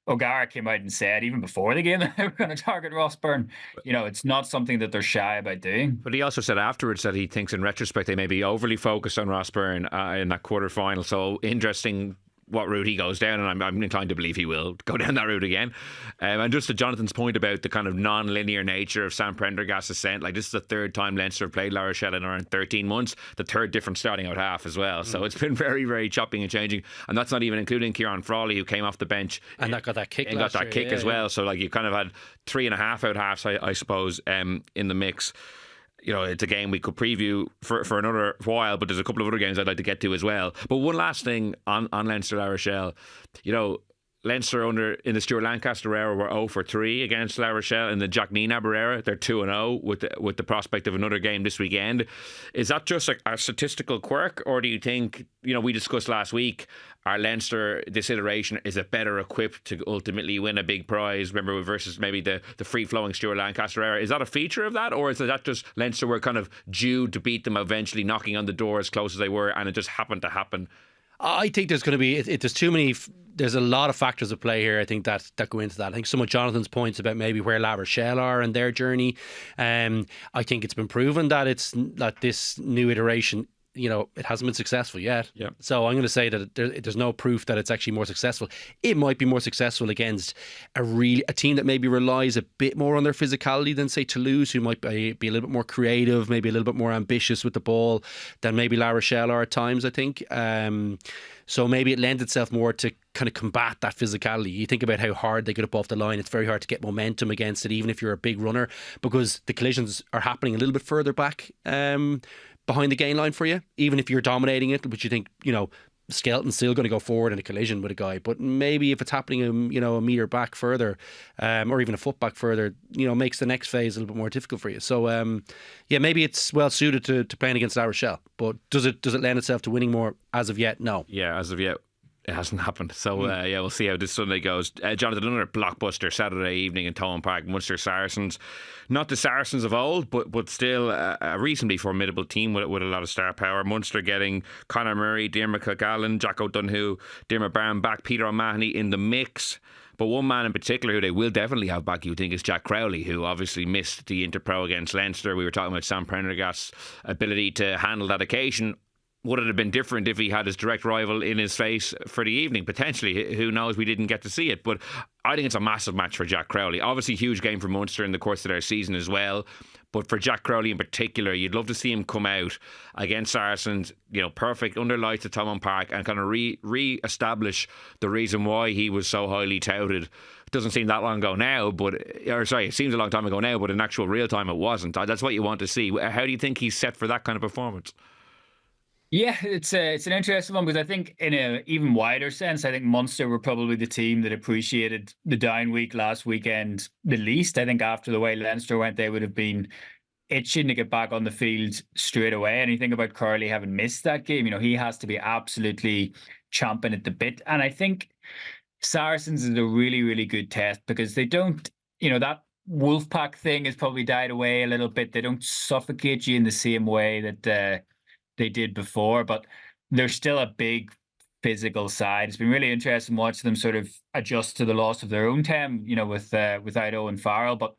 O'Gara came out and said even before the game that they were going to target Ross Byrne. It's not something that they're shy about doing. But he also said afterwards that he thinks in retrospect they may be overly focused on Ross Byrne in that quarter final. So interesting what route he goes down, and I'm inclined to believe he will go down that route again. And just to Jonathan's point about the kind of non-linear nature of Sam Prendergast's ascent, like this is the third time Leinster have played La Rochelle in around 13 months, the third different starting out half as well. So it's been very, very chopping and changing, and that's not even including Kieran Frawley, who came off the bench and that got that kick, as well. So like you kind of had 3.5 out halves, I suppose, in the mix. It's a game we could preview for another while, but there's a couple of other games I'd like to get to as well. But one last thing on Leinster La Rochelle, Leinster in the Stuart Lancaster era were 0 for 3 against La Rochelle. In the Jack Nienaber era, they're 2-0 with the prospect of another game this weekend. Is that just a statistical quirk, or do you think, we discussed last week, our Leinster this iteration is it better equipped to ultimately win a big prize? Remember, versus maybe the free-flowing Stuart Lancaster era. Is that a feature of that, or is that just Leinster were kind of due to beat them eventually, knocking on the door as close as they were, and it just happened to happen? I think there's going to be there's too many. There's a lot of factors at play here, I think, that go into that. I think some of Jonathan's points about maybe where La Rochelle are in their journey. I think it's been proven that this new iteration, it hasn't been successful yet. Yeah. So I'm going to say that there's no proof that it's actually more successful. It might be more successful against a team that maybe relies a bit more on their physicality than, say, Toulouse, who might be a little bit more creative, maybe a little bit more ambitious with the ball than maybe La Rochelle are at times, I think. So maybe it lends itself more to kind of combat that physicality. You think about how hard they get up off the line. It's very hard to get momentum against it, even if you're a big runner, because the collisions are happening a little bit further back behind the gain line for you, even if you're dominating it, which you think, Skelton's still going to go forward in a collision with a guy. But maybe if it's happening, a metre back further, or even a foot back further, makes the next phase a little bit more difficult for you. So, maybe it's well suited to playing against La Rochelle. But does it lend itself to winning more? As of yet, no. Yeah, as of yet, it hasn't happened. So, we'll see how this Sunday goes. Jonathan, another blockbuster Saturday evening in Thomond Park, Munster Saracens. Not the Saracens of old, but still a reasonably formidable team with a lot of star power. Munster getting Conor Murray, Diarmaid McGallen, Jack O'Donoghue, Diarmaid Barron back, Peter O'Mahony in the mix. But one man in particular who they will definitely have back, you think, is Jack Crowley, who obviously missed the Interpro against Leinster. We were talking about Sam Prendergast's ability to handle that occasion. Would it have been different if he had his direct rival in his face for the evening? Potentially. Who knows? We didn't get to see it. But I think it's a massive match for Jack Crowley. Obviously, huge game for Munster in the course of their season as well. But for Jack Crowley in particular, you'd love to see him come out against Saracens, perfect under lights at Thomond Park, and kind of re-establish the reason why he was so highly touted. It doesn't seem that long ago now, it seems a long time ago now, but in actual real time it wasn't. That's what you want to see. How do you think he's set for that kind of performance? Yeah, it's an interesting one, because I think in an even wider sense, I think Munster were probably the team that appreciated the down week last weekend the least. I think after the way Leinster went, they would have been itching to get back on the field straight away. And you think about Curley having missed that game, he has to be absolutely chomping at the bit. And I think Saracens is a really, really good test, because they don't, that Wolfpack thing has probably died away a little bit. They don't suffocate you in the same way that they did before, but they're still a big physical side. It's been really interesting watching them sort of adjust to the loss of their own 10, without Owen Farrell. But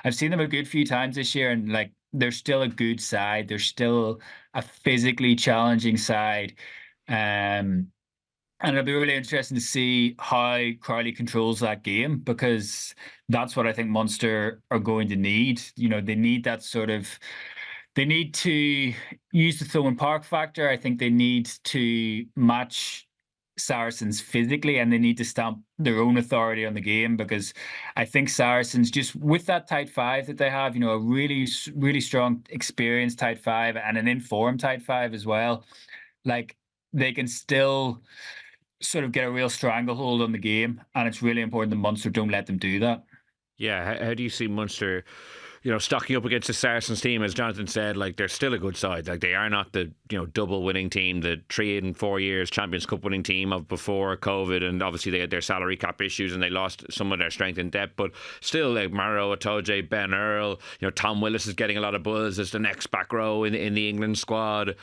I've seen them a good few times this year, and like they're still a good side. They're still a physically challenging side. And it'll be really interesting to see how Crowley controls that game, because that's what I think Munster are going to need. They need that sort of, they need to use the Thomond Park factor. I think they need to match Saracens physically, and they need to stamp their own authority on the game, because I think Saracens, just with that tight five that they have, a really, really strong, experienced tight five and an informed tight five as well, like they can still sort of get a real stranglehold on the game, and it's really important that Munster don't let them do that. Yeah, how do you see Munster, stocking up against the Saracens team? As Jonathan said, like they're still a good side. Like they are not the double winning team, the 3 in 4 years Champions Cup winning team of before COVID, and obviously they had their salary cap issues and they lost some of their strength and depth. But still, like Maro Itoje, Ben Earl, Tom Willis is getting a lot of buzz as the next back row in the England squad.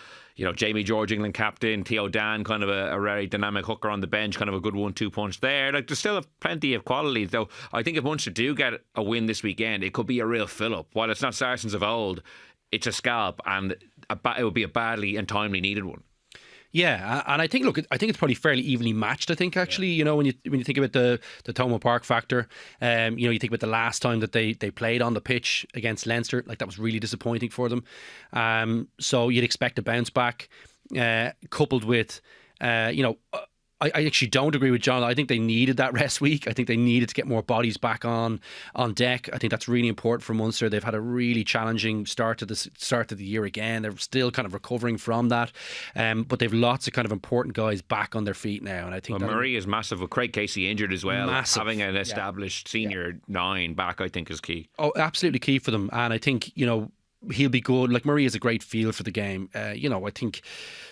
Jamie George, England captain, Theo Dan, kind of a very dynamic hooker on the bench, kind of a good 1-2 punch there. Like there's still plenty of quality, though. I think if Munster do get a win this weekend, it could be a real fill-up. While it's not Saracens of old, it's a scalp, and it would be a badly and timely needed one. Yeah, and I think it's probably fairly evenly matched. I think actually, when you think about the Thomond Park factor, you think about the last time that they played on the pitch against Leinster, like that was really disappointing for them. So you'd expect a bounce back, coupled with, I actually don't agree with John. I think they needed that rest week. I think they needed to get more bodies back on deck. I think that's really important for Munster. They've had a really challenging start to the year again. They're still kind of recovering from that, but they've lots of kind of important guys back on their feet now. And I think Murray is massive with Craig Casey injured as well. Massive. Having an established senior 9 back, I think, is key. Oh, absolutely key for them. And I think he'll be good. Like Murray has a great feel for the game. I think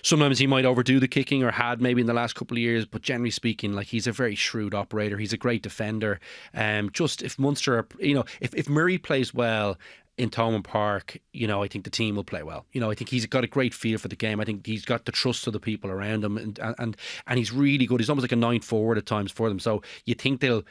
sometimes he might overdo the kicking, or had maybe in the last couple of years, but generally speaking, like he's a very shrewd operator. He's a great defender. Just if Munster are, if Murray plays well in Thomond Park, I think the team will play well. I think he's got a great feel for the game. I think he's got the trust of the people around him, and he's really good. He's almost like a 9 forward at times for them. So you think they'll,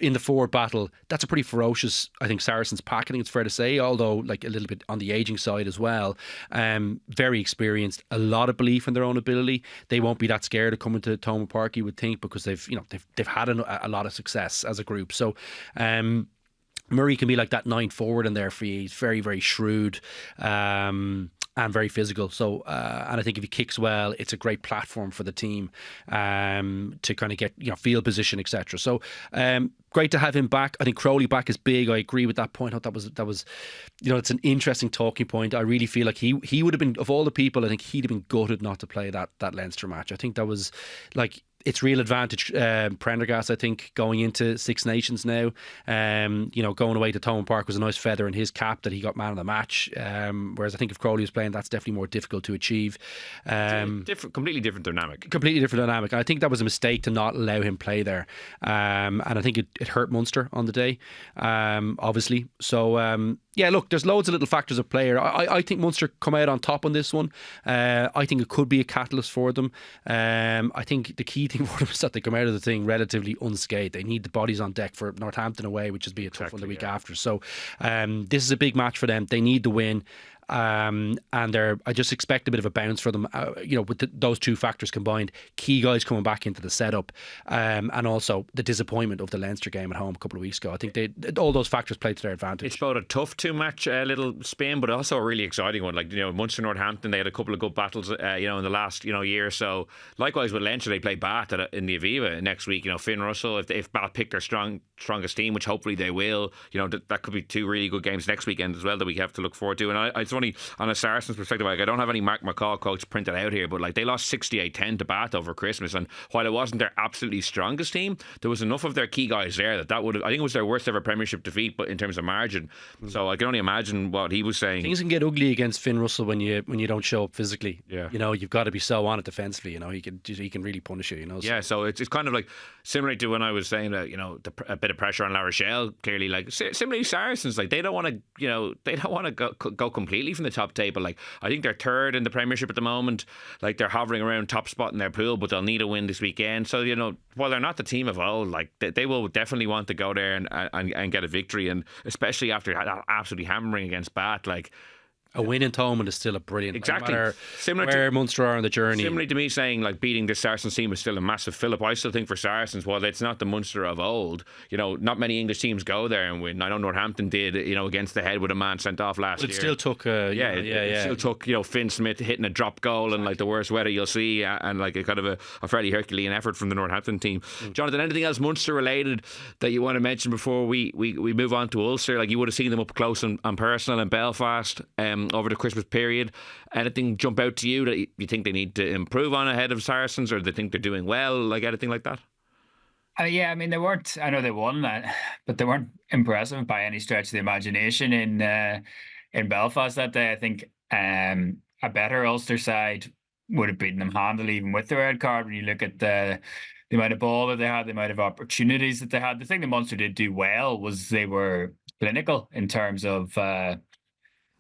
in the forward battle, that's a pretty ferocious, I think, Saracens pack. I think it's fair to say, although like a little bit on the aging side as well. Very experienced, a lot of belief in their own ability. They won't be that scared of coming to Thomond Park, you would think, because they've had a lot of success as a group. So Murray can be like that 9 forward in there for you. He's very, very shrewd. And very physical. So, and I think if he kicks well, it's a great platform for the team to kind of get field position, etc. So, great to have him back. I think Crowley back is big. I agree with that point. I thought that was, it's an interesting talking point. I really feel like he would have been, of all the people, I think he'd have been gutted not to play that Leinster match. I think that was like, it's real advantage Prendergast, I think, going into Six Nations now. Going away to Thomond Park was a nice feather in his cap that he got man of the match. Whereas I think if Crowley was playing, that's definitely more difficult to achieve. Completely different dynamic. Completely different dynamic. I think that was a mistake to not allow him play there. And I think it hurt Munster on the day, obviously. So, yeah, look, there's loads of little factors at play here. I think Munster come out on top on this one. I think it could be a catalyst for them. I think the key thing for them is that they come out of the thing relatively unscathed. They need the bodies on deck for Northampton away, which will be a tough one the week after. So this is a big match for them. They need the win. And I just expect a bit of a bounce for them, with those two factors combined. Key guys coming back into the setup, and also the disappointment of the Leinster game at home a couple of weeks ago. I think all those factors play to their advantage. It's both a tough 2-match little spin, but also a really exciting one. Like Munster Northampton, they had a couple of good battles, in the last year or so. Likewise with Leinster, they play Bath in the Aviva next week. Finn Russell, if Bath pick their strongest team, which hopefully they will, that could be 2 really good games next weekend as well that we have to look forward to. And it's funny on a Saracens perspective. Like, I don't have any Mark McCall quotes printed out here, but like they lost 68-10 to Bath over Christmas, and while it wasn't their absolutely strongest team, there was enough of their key guys there that would have, I think it was their worst ever Premiership defeat, but in terms of margin. So I can only imagine what he was saying. Things can get ugly against Finn Russell when you don't show up physically. Yeah. You know, you've got to be so on it defensively. You know, he can really punish you. You know. Yeah, so it's kind of like similar to when I was saying that, you know, a bit of pressure on La Rochelle. Clearly, like similarly Saracens, like they don't want to go completely from the top table. Like I think they're third in the Premiership at the moment. Like they're hovering around top spot in their pool, but they'll need a win this weekend. So, you know, while they're not the team of old, like they will definitely want to go there and get a victory, and especially after that absolutely hammering against Bath, like. A win in Thomond is still a brilliant. Exactly. No matter Similar where to Munster are on the journey. Similarly to me saying like beating this Saracens team is still a massive fill-up. I still think for Saracens, while it's not the Munster of old, you know, not many English teams go there and win. I know Northampton did, you know, against the head with a man sent off last year. It still took it still took, you know, Finn Smith hitting a drop goal and like the worst weather you'll see, and like a kind of a fairly Herculean effort from the Northampton team. Jonathan, anything else Munster related that you want to mention before we move on to Ulster? Like you would have seen them up close and personal in Belfast over the Christmas period. Anything jump out to you that you think they need to improve on ahead of Saracens, or they think they're doing well, like anything like that? Yeah, I mean, they weren't. I know they won that, but they weren't impressive by any stretch of the imagination in Belfast that day. I think a better Ulster side would have beaten them handily, even with the red card. When you look at the amount of ball that they had, the amount of opportunities that they had. The thing that Munster did do well was they were clinical in terms of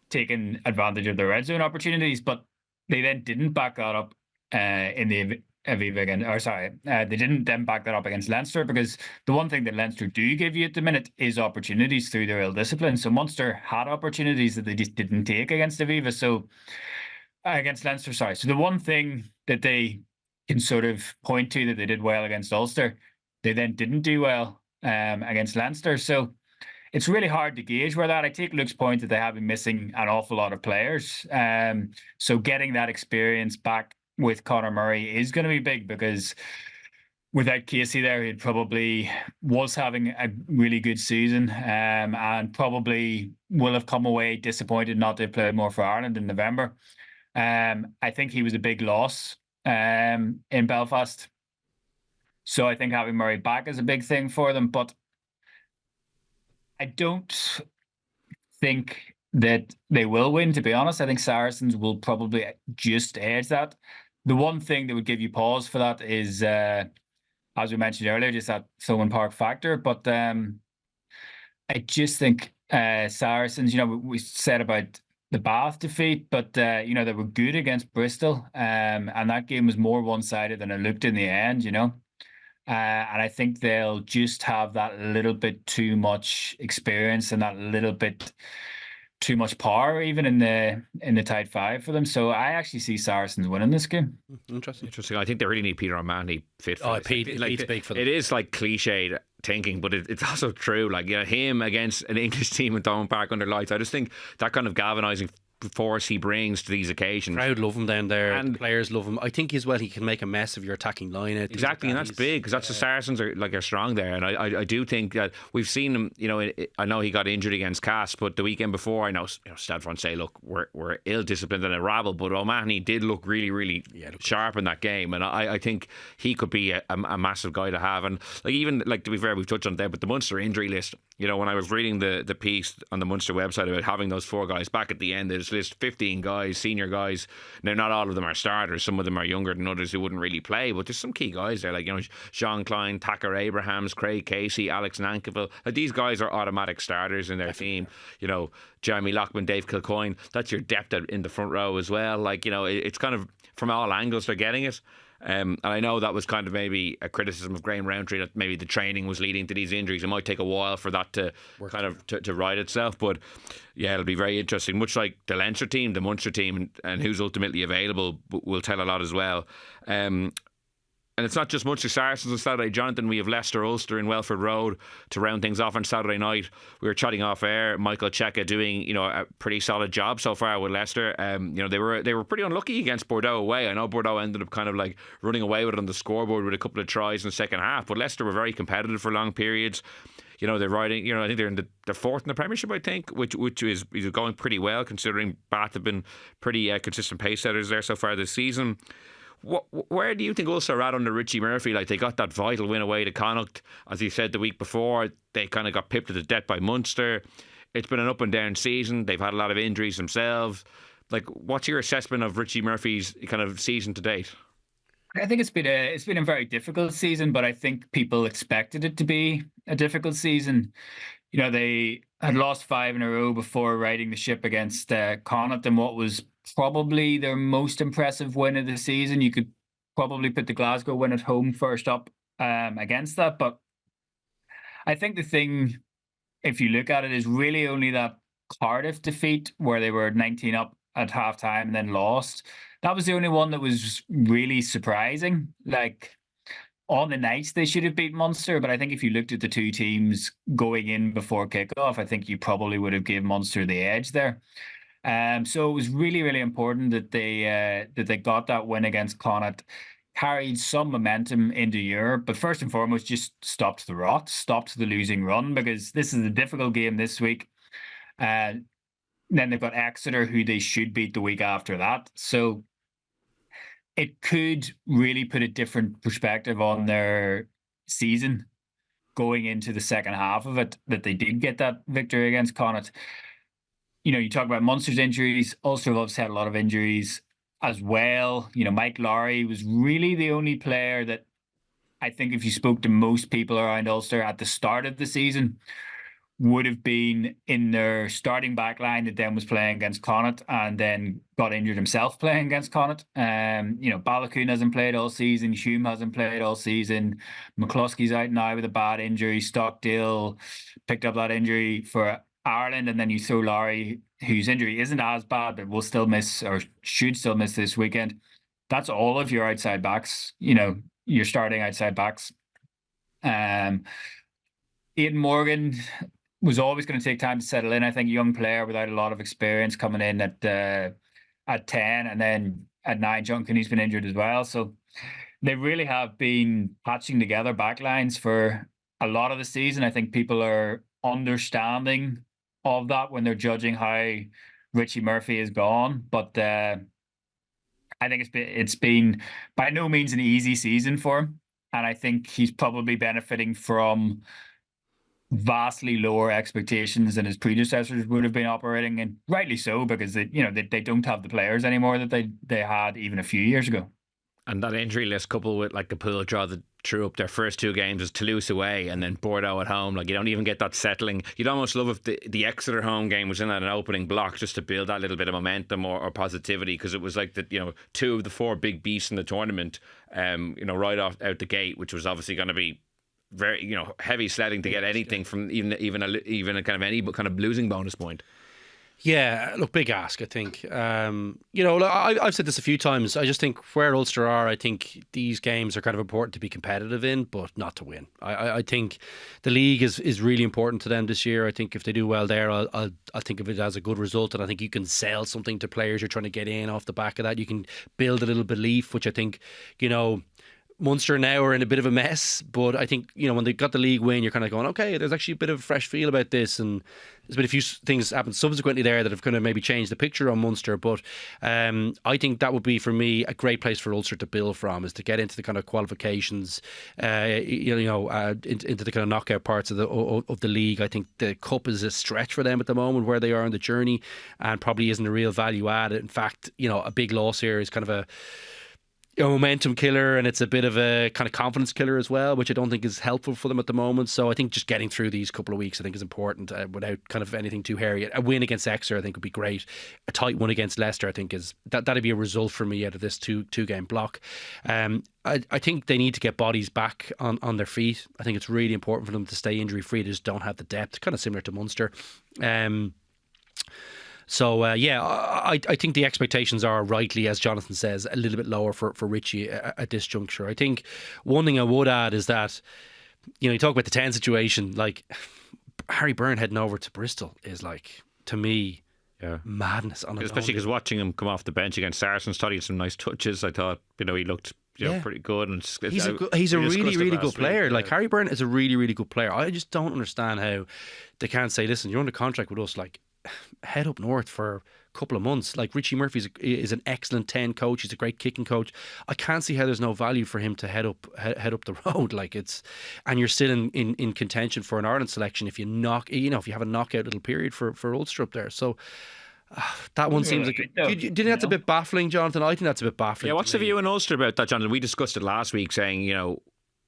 taking advantage of the red zone opportunities, but they then didn't back that up in the Aviva again. Or sorry, they didn't then back that up against Leinster, because the one thing that Leinster do give you at the minute is opportunities through their real discipline. So Munster had opportunities that they just didn't take against Aviva. So against Leinster, sorry. So the one thing that they can sort of point to that they did well against Ulster, they then didn't do well against Leinster. So it's really hard to gauge where that. I take Luke's point that they have been missing an awful lot of players. So getting that experience back with Conor Murray is going to be big, because without Casey there, he probably was having a really good season, and probably will have come away disappointed not to have played more for Ireland in November. I think he was a big loss in Belfast. So I think having Murray back is a big thing for them, but I don't think that they will win, to be honest. I think Saracens will probably just edge that. The one thing that would give you pause for that is, as we mentioned earlier, just that Thomond Park factor. But I just think Saracens, you know, we said about the Bath defeat, but, you know, they were good against Bristol, and that game was more one-sided than it looked in the end, you know. And I think they'll just have that little bit too much experience and that little bit too much power, even in the tight five for them. So I actually see Saracens winning this game. Interesting. I think they really need Peter O'Mahony fit for this. Pete's big for them. It is like cliched thinking, but it's also true. Like, you know, him against an English team in Thomond Park under lights, I just think that kind of galvanising force he brings to these occasions. Crowd love him down there, and players love him. I think as well he can make a mess of your attacking line. Exactly, and that's big, because that's the Saracens are strong there, and I do think that we've seen him. You know, I know he got injured against Cass, but the weekend before, I know Stade Francais look we're ill disciplined and a rabble, but O'Mahony did look really sharp in that game, and I think he could be a massive guy to have. And like, even like, to be fair, we've touched on it there, but the Munster injury list. You know, when I was reading the piece on the Munster website about having those 4 guys back at the end, there's list 15 guys, senior guys. Now, not all of them are starters. Some of them are younger than others who wouldn't really play, but there's some key guys there, like, you know, Sean Klein, Tacker Abrahams, Craig Casey, Alex Nankerville. Like, these guys are automatic starters in their team. You know, Jeremy Lockman, Dave Kilcoyne. That's your depth in the front row as well. Like, you know, it's kind of from all angles they're getting it. And I know that was kind of maybe a criticism of Graham Rowntree, that maybe the training was leading to these injuries. It might take a while for that to kind of to right itself, but yeah, it'll be very interesting. Much like the Leinster team, the Munster team, and who's ultimately available will tell a lot as well. And it's not just Munster Saracens on Saturday, Jonathan. We have Leicester Ulster in Welford Road to round things off on Saturday night. We were chatting off air. Michael Cheika doing, you know, a pretty solid job so far with Leicester. You know, they were pretty unlucky against Bordeaux away. I know Bordeaux ended up kind of like running away with it on the scoreboard with a couple of tries in the second half, but Leicester were very competitive for long periods. they're riding. I think they're in the fourth in the Premiership. I think, which is going pretty well considering Bath have been pretty consistent pace setters there so far this season. Where do you think Ulster are at under Richie Murphy? Like, they got that vital win away to Connacht, as you said the week before. They kind of got pipped to the death by Munster. It's been an up and down season. They've had a lot of injuries themselves. Like, what's your assessment of Richie Murphy's kind of season to date? I think it's been a very difficult season, but I think people expected it to be a difficult season. They had lost 5 in a row before riding the ship against Connacht, and what was probably their most impressive win of the season. You could probably put the Glasgow win at home first up against that, but I think the thing, if you look at it, is really only that Cardiff defeat where they were 19 up at halftime and then lost. That was the only one that was really surprising. Like, on the nights they should have beat Munster, but I think if you looked at the two teams going in before kickoff, I think you probably would have given Munster the edge there. So it was really, really important that they got that win against Connacht, carried some momentum into Europe, but first and foremost, just stopped the rot, stopped the losing run, because this is a difficult game this week. Then they've got Exeter, who they should beat the week after that. So it could really put a different perspective on their season going into the second half of it, that they did get that victory against Connacht. You talk about Munster's injuries. Ulster have obviously had a lot of injuries as well. Mike Lowry was really the only player that I think, if you spoke to most people around Ulster at the start of the season, would have been in their starting back line that then was playing against Connacht and then got injured himself playing against Connacht. Balogun hasn't played all season. Hume hasn't played all season. McCluskey's out now with a bad injury. Stockdale picked up that injury for Ireland, and then you throw Lowry, whose injury isn't as bad, but will still miss, or should still miss, this weekend. That's all of your outside backs, your starting outside backs. Ian Morgan was always going to take time to settle in. I think young player without a lot of experience coming in at 10, and then at 9, Junkin, he's been injured as well. So they really have been patching together backlines for a lot of the season. I think people are understanding of that when they're judging how Richie Murphy is gone. But I think it's been by no means an easy season for him, and I think he's probably benefiting from vastly lower expectations than his predecessors would have been operating, and rightly so, because they don't have the players anymore that they had even a few years ago. And that injury list, coupled with like the pool draw that threw up their first 2 games, was Toulouse away and then Bordeaux at home. Like, you don't even get that settling. You'd almost love if the Exeter home game was in at an opening block, just to build that little bit of momentum or positivity, because it was like that, 2 of the 4 big beasts in the tournament, right out the gate, which was obviously going to be very, heavy sledding to get anything from even a kind of any kind of losing bonus point. Yeah, look, big ask, I think. I've said this a few times. I just think where Ulster are, I think these games are kind of important to be competitive in, but not to win. I think the league is really important to them this year. I think if they do well there, I'll think of it as a good result, and I think you can sell something to players you're trying to get in off the back of that. You can build a little belief, which I think, Munster now are in a bit of a mess, but I think, when they got the league win, you're kind of going, okay, there's actually a bit of a fresh feel about this, and there's been a few things happened subsequently there that have kind of maybe changed the picture on Munster, but I think that would be, for me, a great place for Ulster to build from, is to get into the kind of qualifications, into the kind of knockout parts of the league. I think the cup is a stretch for them at the moment, where they are on the journey, and probably isn't a real value add. In fact, a big loss here is kind of a momentum killer, and it's a bit of a kind of confidence killer as well, which I don't think is helpful for them at the moment. So I think just getting through these couple of weeks, I think, is important without kind of anything too hairy. A win against Exeter, I think, would be great. A tight one against Leicester, I think, that'd be a result for me out of this two game block. I think they need to get bodies back on their feet. I think it's really important for them to stay injury free. They just don't have the depth, kind of similar to Munster. I think the expectations are, rightly, as Jonathan says, a little bit lower for Richie at this juncture. I think one thing I would add is that, you talk about the 10 situation, like Harry Byrne heading over to Bristol is, like, to me, madness. Especially because watching him come off the bench against Saracens, thought he had some nice touches. I thought, he looked pretty good. And he's a really good player. Week, like Harry Byrne is a really good player. I just don't understand how they can't say, listen, you're under contract with us, like head up north for a couple of months. Like Richie Murphy is an excellent 10 coach. He's a great kicking coach. I can't see how there's no value for him to head up the road. Like and you're still in contention for an Ireland selection if you if you have a knockout little period for Ulster up there. So that one seems like... Do you think that's a bit baffling, Jonathan? I think that's a bit baffling. Yeah, what's the view in Ulster about that, Jonathan? We discussed it last week, saying,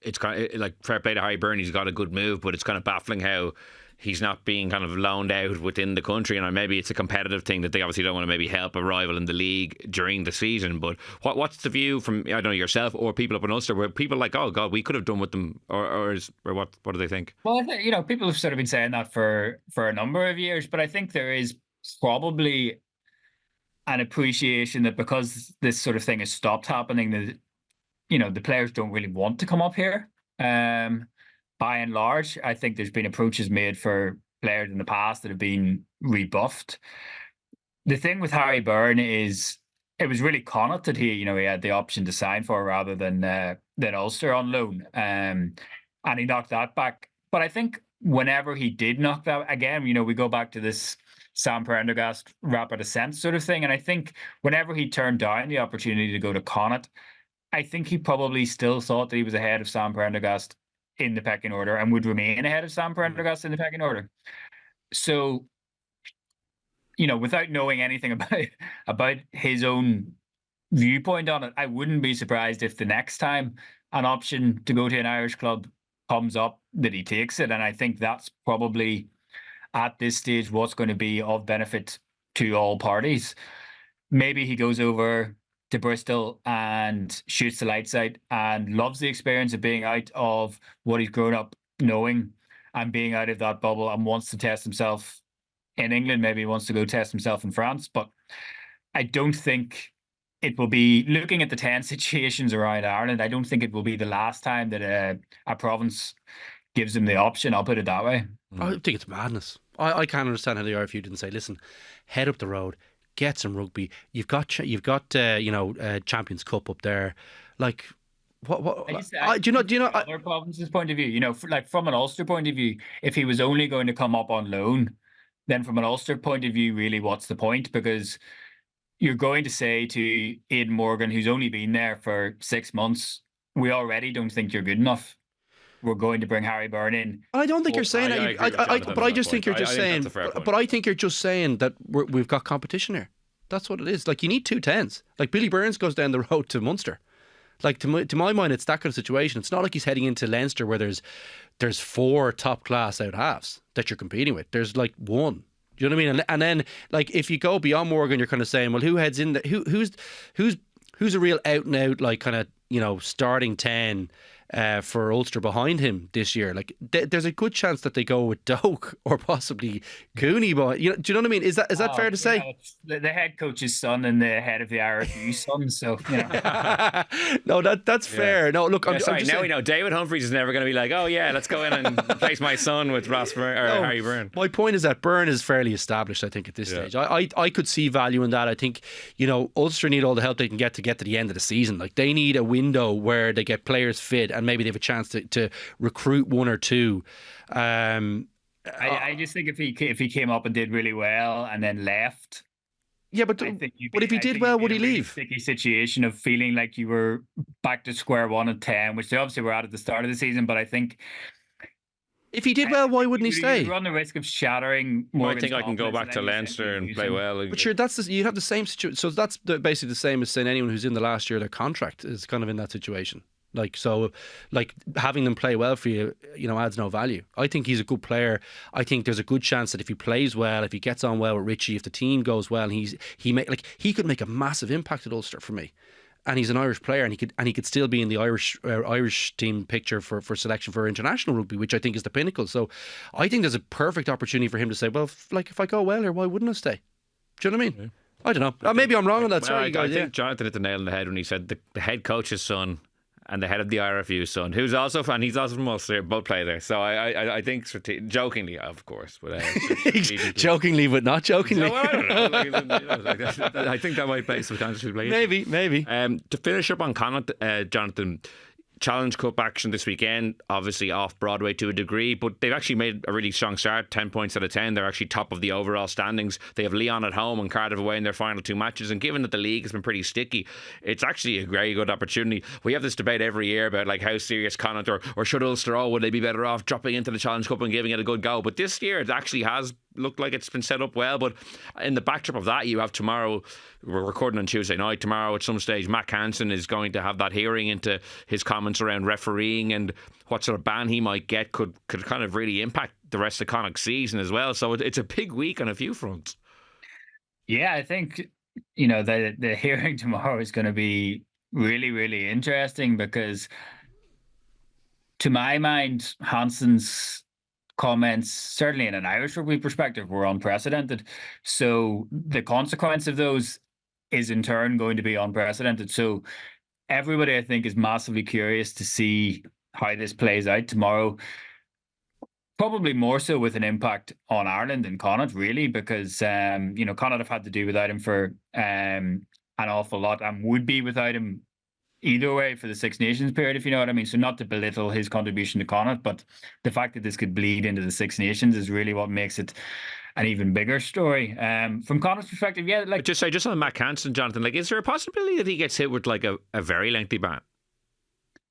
it's kind of like fair play to Harry Byrne, he's got a good move, but it's kind of baffling how he's not being kind of loaned out within the country. And maybe it's a competitive thing that they obviously don't want to maybe help a rival in the league during the season. But what's the view from, I don't know, yourself or people up in Ulster, where people are like, oh God, we could have done with them, or what do they think? Well, I think, people have sort of been saying that for a number of years, but I think there is probably an appreciation that because this sort of thing has stopped happening, that the players don't really want to come up here. By and large, I think there's been approaches made for players in the past that have been rebuffed. The thing with Harry Byrne is it was really Connacht that he had the option to sign for rather than Ulster on loan, and he knocked that back. But I think whenever he did knock that, again, we go back to this Sam Prendergast rapid ascent sort of thing. And I think whenever he turned down the opportunity to go to Connacht, I think he probably still thought that he was ahead of Sam Prendergast in the pecking order and would remain ahead of Sam Prendergast in the pecking order. So, without knowing anything about his own viewpoint on it, I wouldn't be surprised if the next time an option to go to an Irish club comes up that he takes it. And I think that's probably at this stage what's going to be of benefit to all parties. Maybe he goes over to Bristol and shoots the lights out and loves the experience of being out of what he's grown up knowing and being out of that bubble and wants to test himself in England. Maybe he wants to go test himself in France. But I don't think it will be, looking at the 10 situations around Ireland, I don't think it will be the last time that a province gives him the option. I'll put it that way. I think it's madness. I can't understand how the RFU didn't say, listen, head up the road, get some rugby. You've got Champions Cup up there. Like, what? Do you know? Other provinces' point of view, from an Ulster point of view, if he was only going to come up on loan, then from an Ulster point of view, really, what's the point? Because you're going to say to Aidan Morgan, who's only been there for 6 months, we already don't think you're good enough. We're going to bring Harry Byrne in. I don't think you're saying that. But I just think you're just saying. But I think you're just saying that we've got competition here. That's what it is. Like, you need 2 10s. Like, Billy Burns goes down the road to Munster. Like, to my mind, it's that kind of situation. It's not like he's heading into Leinster where there's 4 top class out halves that you're competing with. There's like 1. Do you know what I mean? And then, like, if you go beyond Morgan, you're kind of saying, well, who heads in there? Who's a real out and out, like, kind of starting 10 for Ulster behind him this year? Like, there's a good chance that they go with Doak or possibly Cooney. But do you know what I mean? Is that fair to say? The head coach's son and the head of the RFU son. So no, that's fair. No, look, I'm just now saying, we know David Humphreys is never going to be like, oh yeah, let's go in and replace my son with Ross Byrne or Harry Byrne. My point is that Byrne is fairly established, I think, at this stage. I could see value in that. I think Ulster need all the help they can get to the end of the season. Like, they need a window where they get players fit and maybe they have a chance to recruit 1 or 2. I just think if he came up and did really well and then left. Yeah, but if he did well, would he leave? Sticky situation of feeling like you were back to square one at 10, which they obviously were at the start of the season. But I think if he did well, why wouldn't he stay? You run the risk of shattering. I think I can go back to Leinster and play well. But sure, you'd have the same situation. So that's basically the same as saying anyone who's in the last year of their contract is kind of in that situation. Like having them play well for you, adds no value. I think he's a good player. I think there's a good chance that if he plays well, if he gets on well with Richie, if the team goes well, and he could make a massive impact at Ulster for me. And he's an Irish player, and he could still be in the Irish team picture for selection for international rugby, which I think is the pinnacle. So I think there's a perfect opportunity for him to say, well, if I go well here, why wouldn't I stay? Do you know what I mean? Yeah. I don't know. Maybe I'm wrong on that. Sorry, guys. I think Jonathan hit the nail on the head when he said the head coach's son and the head of the IRFU son, who's also fan. He's also from Ulster. Both play there. So I think jokingly, of course, but jokingly, but not jokingly. So, I don't know. I think that might play some potential. Maybe. To finish up on Connacht, Jonathan. Challenge Cup action this weekend, obviously off Broadway to a degree, but they've actually made a really strong start, 10 points out of 10. They're actually top of the overall standings. They have Leon at home and Cardiff away in their final 2 matches, and given that the league has been pretty sticky, it's actually a very good opportunity. We have this debate every year about like how serious Connacht or should Ulster, would they be better off dropping into the Challenge Cup and giving it a good go? But this year it actually has looked like it's been set up well. But in the backdrop of that, you have tomorrow, we're recording on Tuesday night, tomorrow at some stage Matt Hansen is going to have that hearing into his comments around refereeing and what sort of ban he might get could kind of really impact the rest of Connacht's season as well. So it's a big week on a few fronts. Yeah, I think the hearing tomorrow is going to be really, really interesting, because to my mind, Hansen's comments, certainly in an Irish rugby perspective, were unprecedented. So the consequence of those is in turn going to be unprecedented. So everybody, I think, is massively curious to see how this plays out tomorrow. Probably more so with an impact on Ireland and Connacht, really, because Connacht have had to do without him for an awful lot, and would be without him either way for the Six Nations period, if you know what I mean. So not to belittle his contribution to Connacht, but the fact that this could bleed into the Six Nations is really what makes it an even bigger story. From Connacht's perspective, just on Matt Hansen, Jonathan, is there a possibility that he gets hit with a very lengthy ban?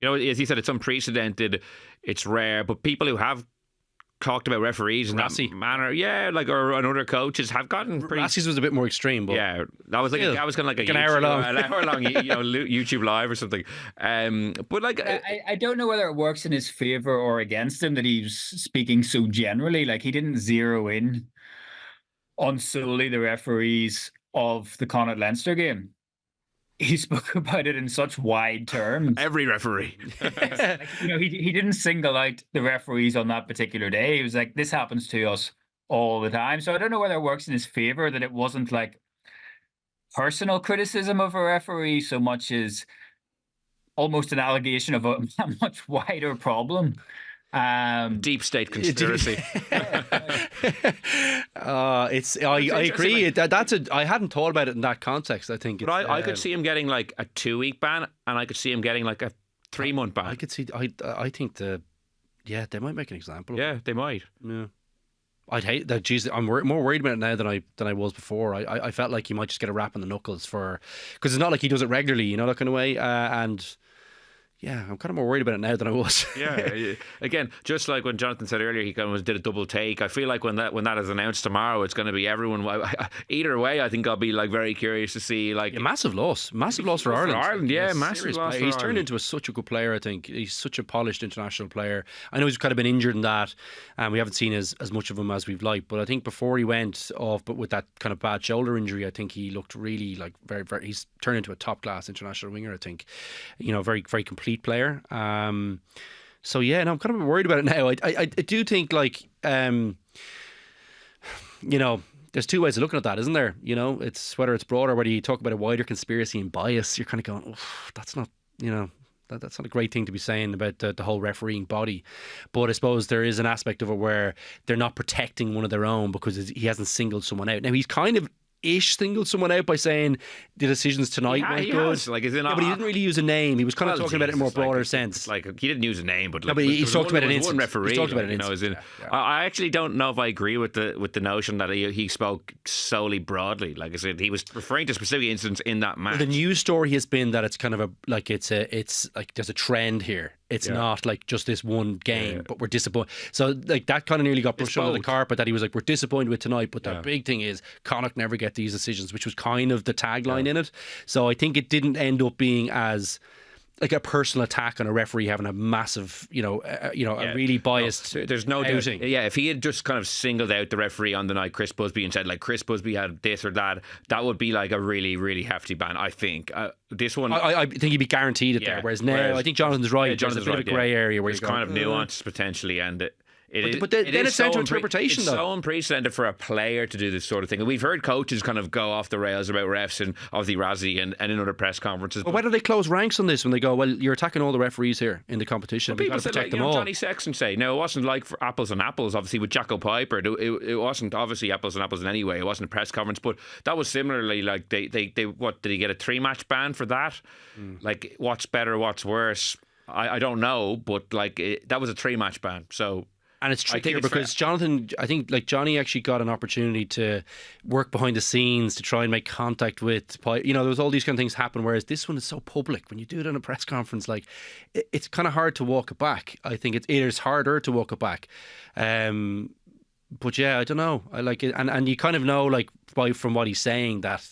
As you said, it's unprecedented, it's rare, but people who have talked about referees in that manner, or other coaches have gotten pretty. Rassie's was a bit more extreme, but that was kind of like an hour long, YouTube live or something. But I don't know whether it works in his favor or against him that he's speaking so generally. He didn't zero in on solely the referees of the Connacht Leinster game. He spoke about it in such wide terms. Every referee. He didn't single out the referees on that particular day. He was like, this happens to us all the time. So I don't know whether it works in his favour that it wasn't personal criticism of a referee so much as almost an allegation of a much wider problem. Deep state conspiracy. I agree. I hadn't thought about it in that context. I think, but I could see him getting a 2-week ban, and I could see him getting a 3-month ban. I could see. I think they might make an example. Yeah, they might. Yeah. I'd hate that. Geez, I'm more worried about it now than I was before. I felt like he might just get a rap on the knuckles because it's not like he does it regularly, that kind of way, and. Yeah, I'm kind of more worried about it now than I was. Yeah, again, just like when Jonathan said earlier, he kind of did a double take. I feel like when that is announced tomorrow, it's going to be everyone. Either way, I think I'll be very curious to see massive loss for Ireland. Massive loss. He's turned into such a good player. I think he's such a polished international player. I know he's kind of been injured in that, and we haven't seen as much of him as we've liked. But I think before he went off, but with that kind of bad shoulder injury, I think he looked really very, very. He's turned into a top class international winger. I think, very, very complete player. So yeah, no, I'm kind of worried about it now. I do think there's two ways of looking at that, isn't there? It's whether it's broad or whether you talk about a wider conspiracy and bias. You're kind of going, that's not, that's not a great thing to be saying about the whole refereeing body. But I suppose there is an aspect of it where they're not protecting one of their own because he hasn't singled someone out. Now he's kind of singled someone out by saying the decisions tonight weren't good. But he didn't really use a name. He was kind of talking about it in a more broader sense. He didn't use a name, but but he talked about it. One referee. He talked about it. I actually don't know if I agree with the notion that he spoke solely broadly. Like I said, he was referring to specific incidents in that match. The news story has been that it's kind of it's like there's a trend here. It's not just this one game, but we're disappointed. So that kind of nearly got brushed under the carpet that he was we're disappointed with tonight, but the big thing is Connacht never get these decisions, which was kind of the tagline in it. So I think it didn't end up being as a personal attack on a referee having a massive, a really biased. No, there's no outing. doubt. Yeah, if he had just kind of singled out the referee on the night, Chris Busby, and said Chris Busby had this or that would be a really, really hefty ban. I think this one. I think he'd be guaranteed it there. Whereas now, I think Jonathan's right. There's a bit of a grey area where there's kind of nuance potentially, and But then it's down to interpretation, it's though. so unprecedented for a player to do this sort of thing. We've heard coaches kind of go off the rails about refs and obviously Razzie and in other press conferences. But why do they close ranks on this when they go, well, you're attacking all the referees here in the competition. We've got to said, protect like, them all. Johnny Sexton say, no, it wasn't like for apples and apples, obviously, with Jacko Piper. It wasn't obviously apples and apples in any way. It wasn't a press conference, but that was similarly like they what, did he get a 3-match ban for that? Like, what's better, what's worse? I don't know, but like that was a 3-match ban. So. And it's trickier because Jonathan, I think, like, Johnny actually got an opportunity to work behind the scenes to try and make contact with, there was all these kind of things happen, whereas this one is so public. When you do it in a press conference, like, it's kind of hard to walk it back. I think it is harder to walk it back. But yeah, I don't know. I like it. And you kind of know, like, from what he's saying, that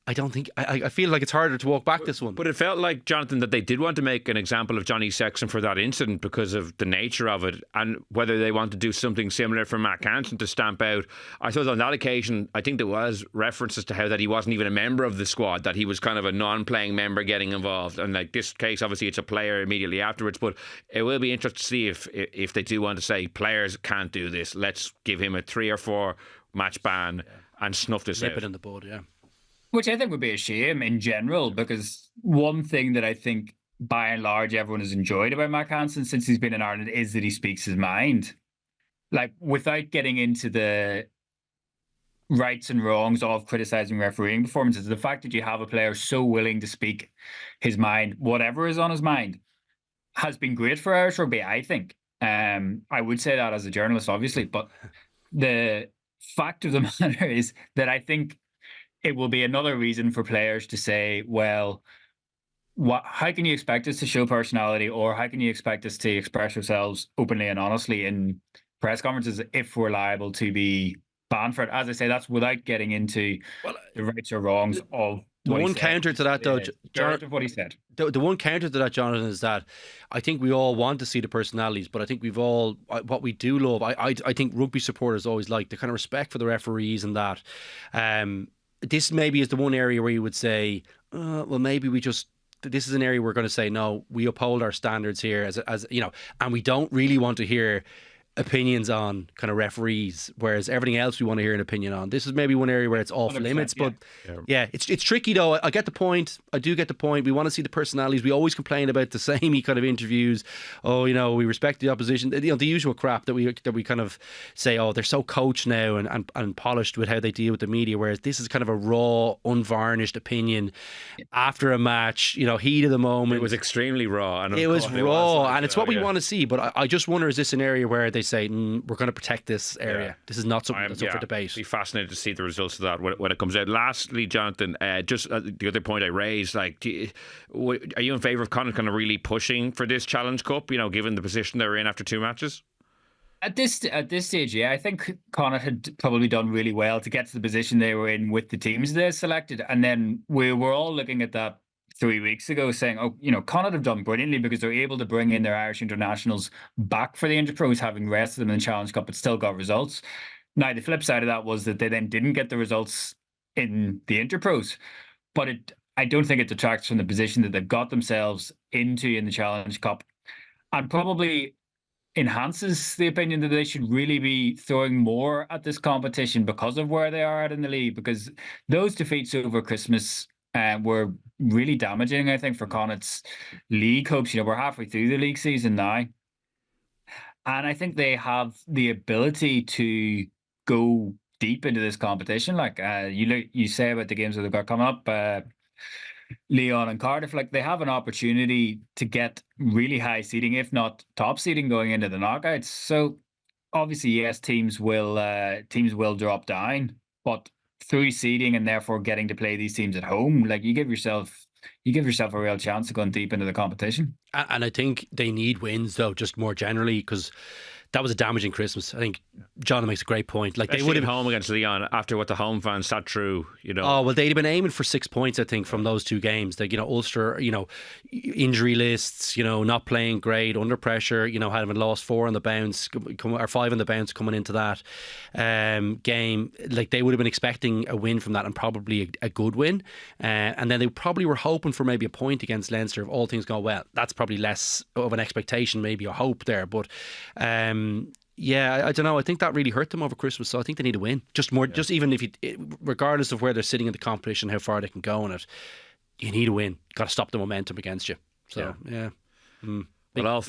I don't think I feel like it's harder to walk back this one. But it felt like, Jonathan, that they did want to make an example of Johnny Sexton for that incident because of the nature of it, and whether they want to do something similar for Matt Canton to stamp out. I thought on that occasion, I think there was references to how that he wasn't even a member of the squad, that he was kind of a non-playing member getting involved. And like this case, obviously it's a player immediately afterwards, but it will be interesting to see if they do want to say players can't do this. Let's give him a 3 or 4 match ban and snuff this out. Nip it in the bud, yeah. Which I think would be a shame in general, because one thing that I think by and large everyone has enjoyed about Matt Hansen since he's been in Ireland is that he speaks his mind. Like, without getting into the rights and wrongs of criticising refereeing performances, the fact that you have a player so willing to speak his mind, whatever is on his mind, has been great for Irish rugby, I think. I would say that as a journalist, obviously, but the fact of the matter is that I think it will be another reason for players to say, well, how can you expect us to show personality, or how can you expect us to express ourselves openly and honestly in press conferences if we're liable to be banned for it? As I say, that's without getting into the rights or wrongs of the one counter to that, though, what he said. The one counter to that, Jonathan, is that I think we all want to see the personalities, but I think we've all, what we do love, I think rugby supporters always like the kind of respect for the referees and that. This maybe is the one area where you would say, well, maybe this is an area we're going to say, no, we uphold our standards here as and we don't really want to hear opinions on kind of referees, whereas everything else we want to hear an opinion on. This is maybe one area where it's off limits, but yeah, it's tricky though. I get the point. I do get the point. We want to see the personalities. We always complain about the samey kind of interviews. Oh, we respect the opposition. The usual crap that we kind of say, oh, they're so coached now and polished with how they deal with the media, whereas this is kind of a raw, unvarnished opinion after a match, heat of the moment. It was extremely raw. It was raw, and it's what we want to see, but I just wonder, is this an area where they say, we're going to protect this area? Yeah. This is not something that's up for debate. Be fascinated to see the results of that when it comes out. Lastly, Jonathan, just the other point I raised, like, are you in favour of Connacht kind of really pushing for this Challenge Cup, given the position they're in after 2 matches? At this stage, yeah, I think Connacht had probably done really well to get to the position they were in with the teams they selected, and then we were all looking at that 3 weeks ago saying, Connacht have done brilliantly because they're able to bring in their Irish internationals back for the Interpros, having rested them in the Challenge Cup, but still got results. Now, the flip side of that was that they then didn't get the results in the Interpros, but I don't think it detracts from the position that they've got themselves into in the Challenge Cup, and probably enhances the opinion that they should really be throwing more at this competition because of where they are at in the league, because those defeats over Christmas were really damaging, I think, for Connacht's league hopes. We're halfway through the league season now, and I think they have the ability to go deep into this competition. Like you say about the games that they've got coming up, Leon and Cardiff, like, they have an opportunity to get really high seeding, if not top seeding, going into the knockouts. So obviously, yes, teams will drop down, but through seeding and therefore getting to play these teams at home, like, you give yourself a real chance of going deep into the competition. And I think they need wins, though, just more generally, because that was a damaging Christmas. I think John makes a great point. Like, they would have home against Leon after what the home fans sat through. Oh well, they'd have been aiming for 6 points, I think, from those 2 games. Like, Ulster, injury lists, not playing great, under pressure. Having lost 4 on the bounce, or 5 on the bounce coming into that game. Like, they would have been expecting a win from that, and probably a good win. And then they probably were hoping for maybe a point against Leinster if all things go well. That's probably less of an expectation, maybe a hope there, but. Yeah, I don't know. I think that really hurt them over Christmas. So I think they need to win. Just more, just even if regardless of where they're sitting in the competition, how far they can go in it, you need to win. Got to stop the momentum against you. So yeah. Well, all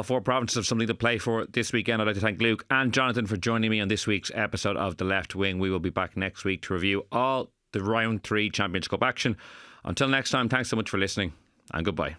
four provinces have something to play for this weekend. I'd like to thank Luke and Jonathan for joining me on this week's episode of The Left Wing. We will be back next week to review all the round 3 Championship Cup action. Until next time, thanks so much for listening and goodbye.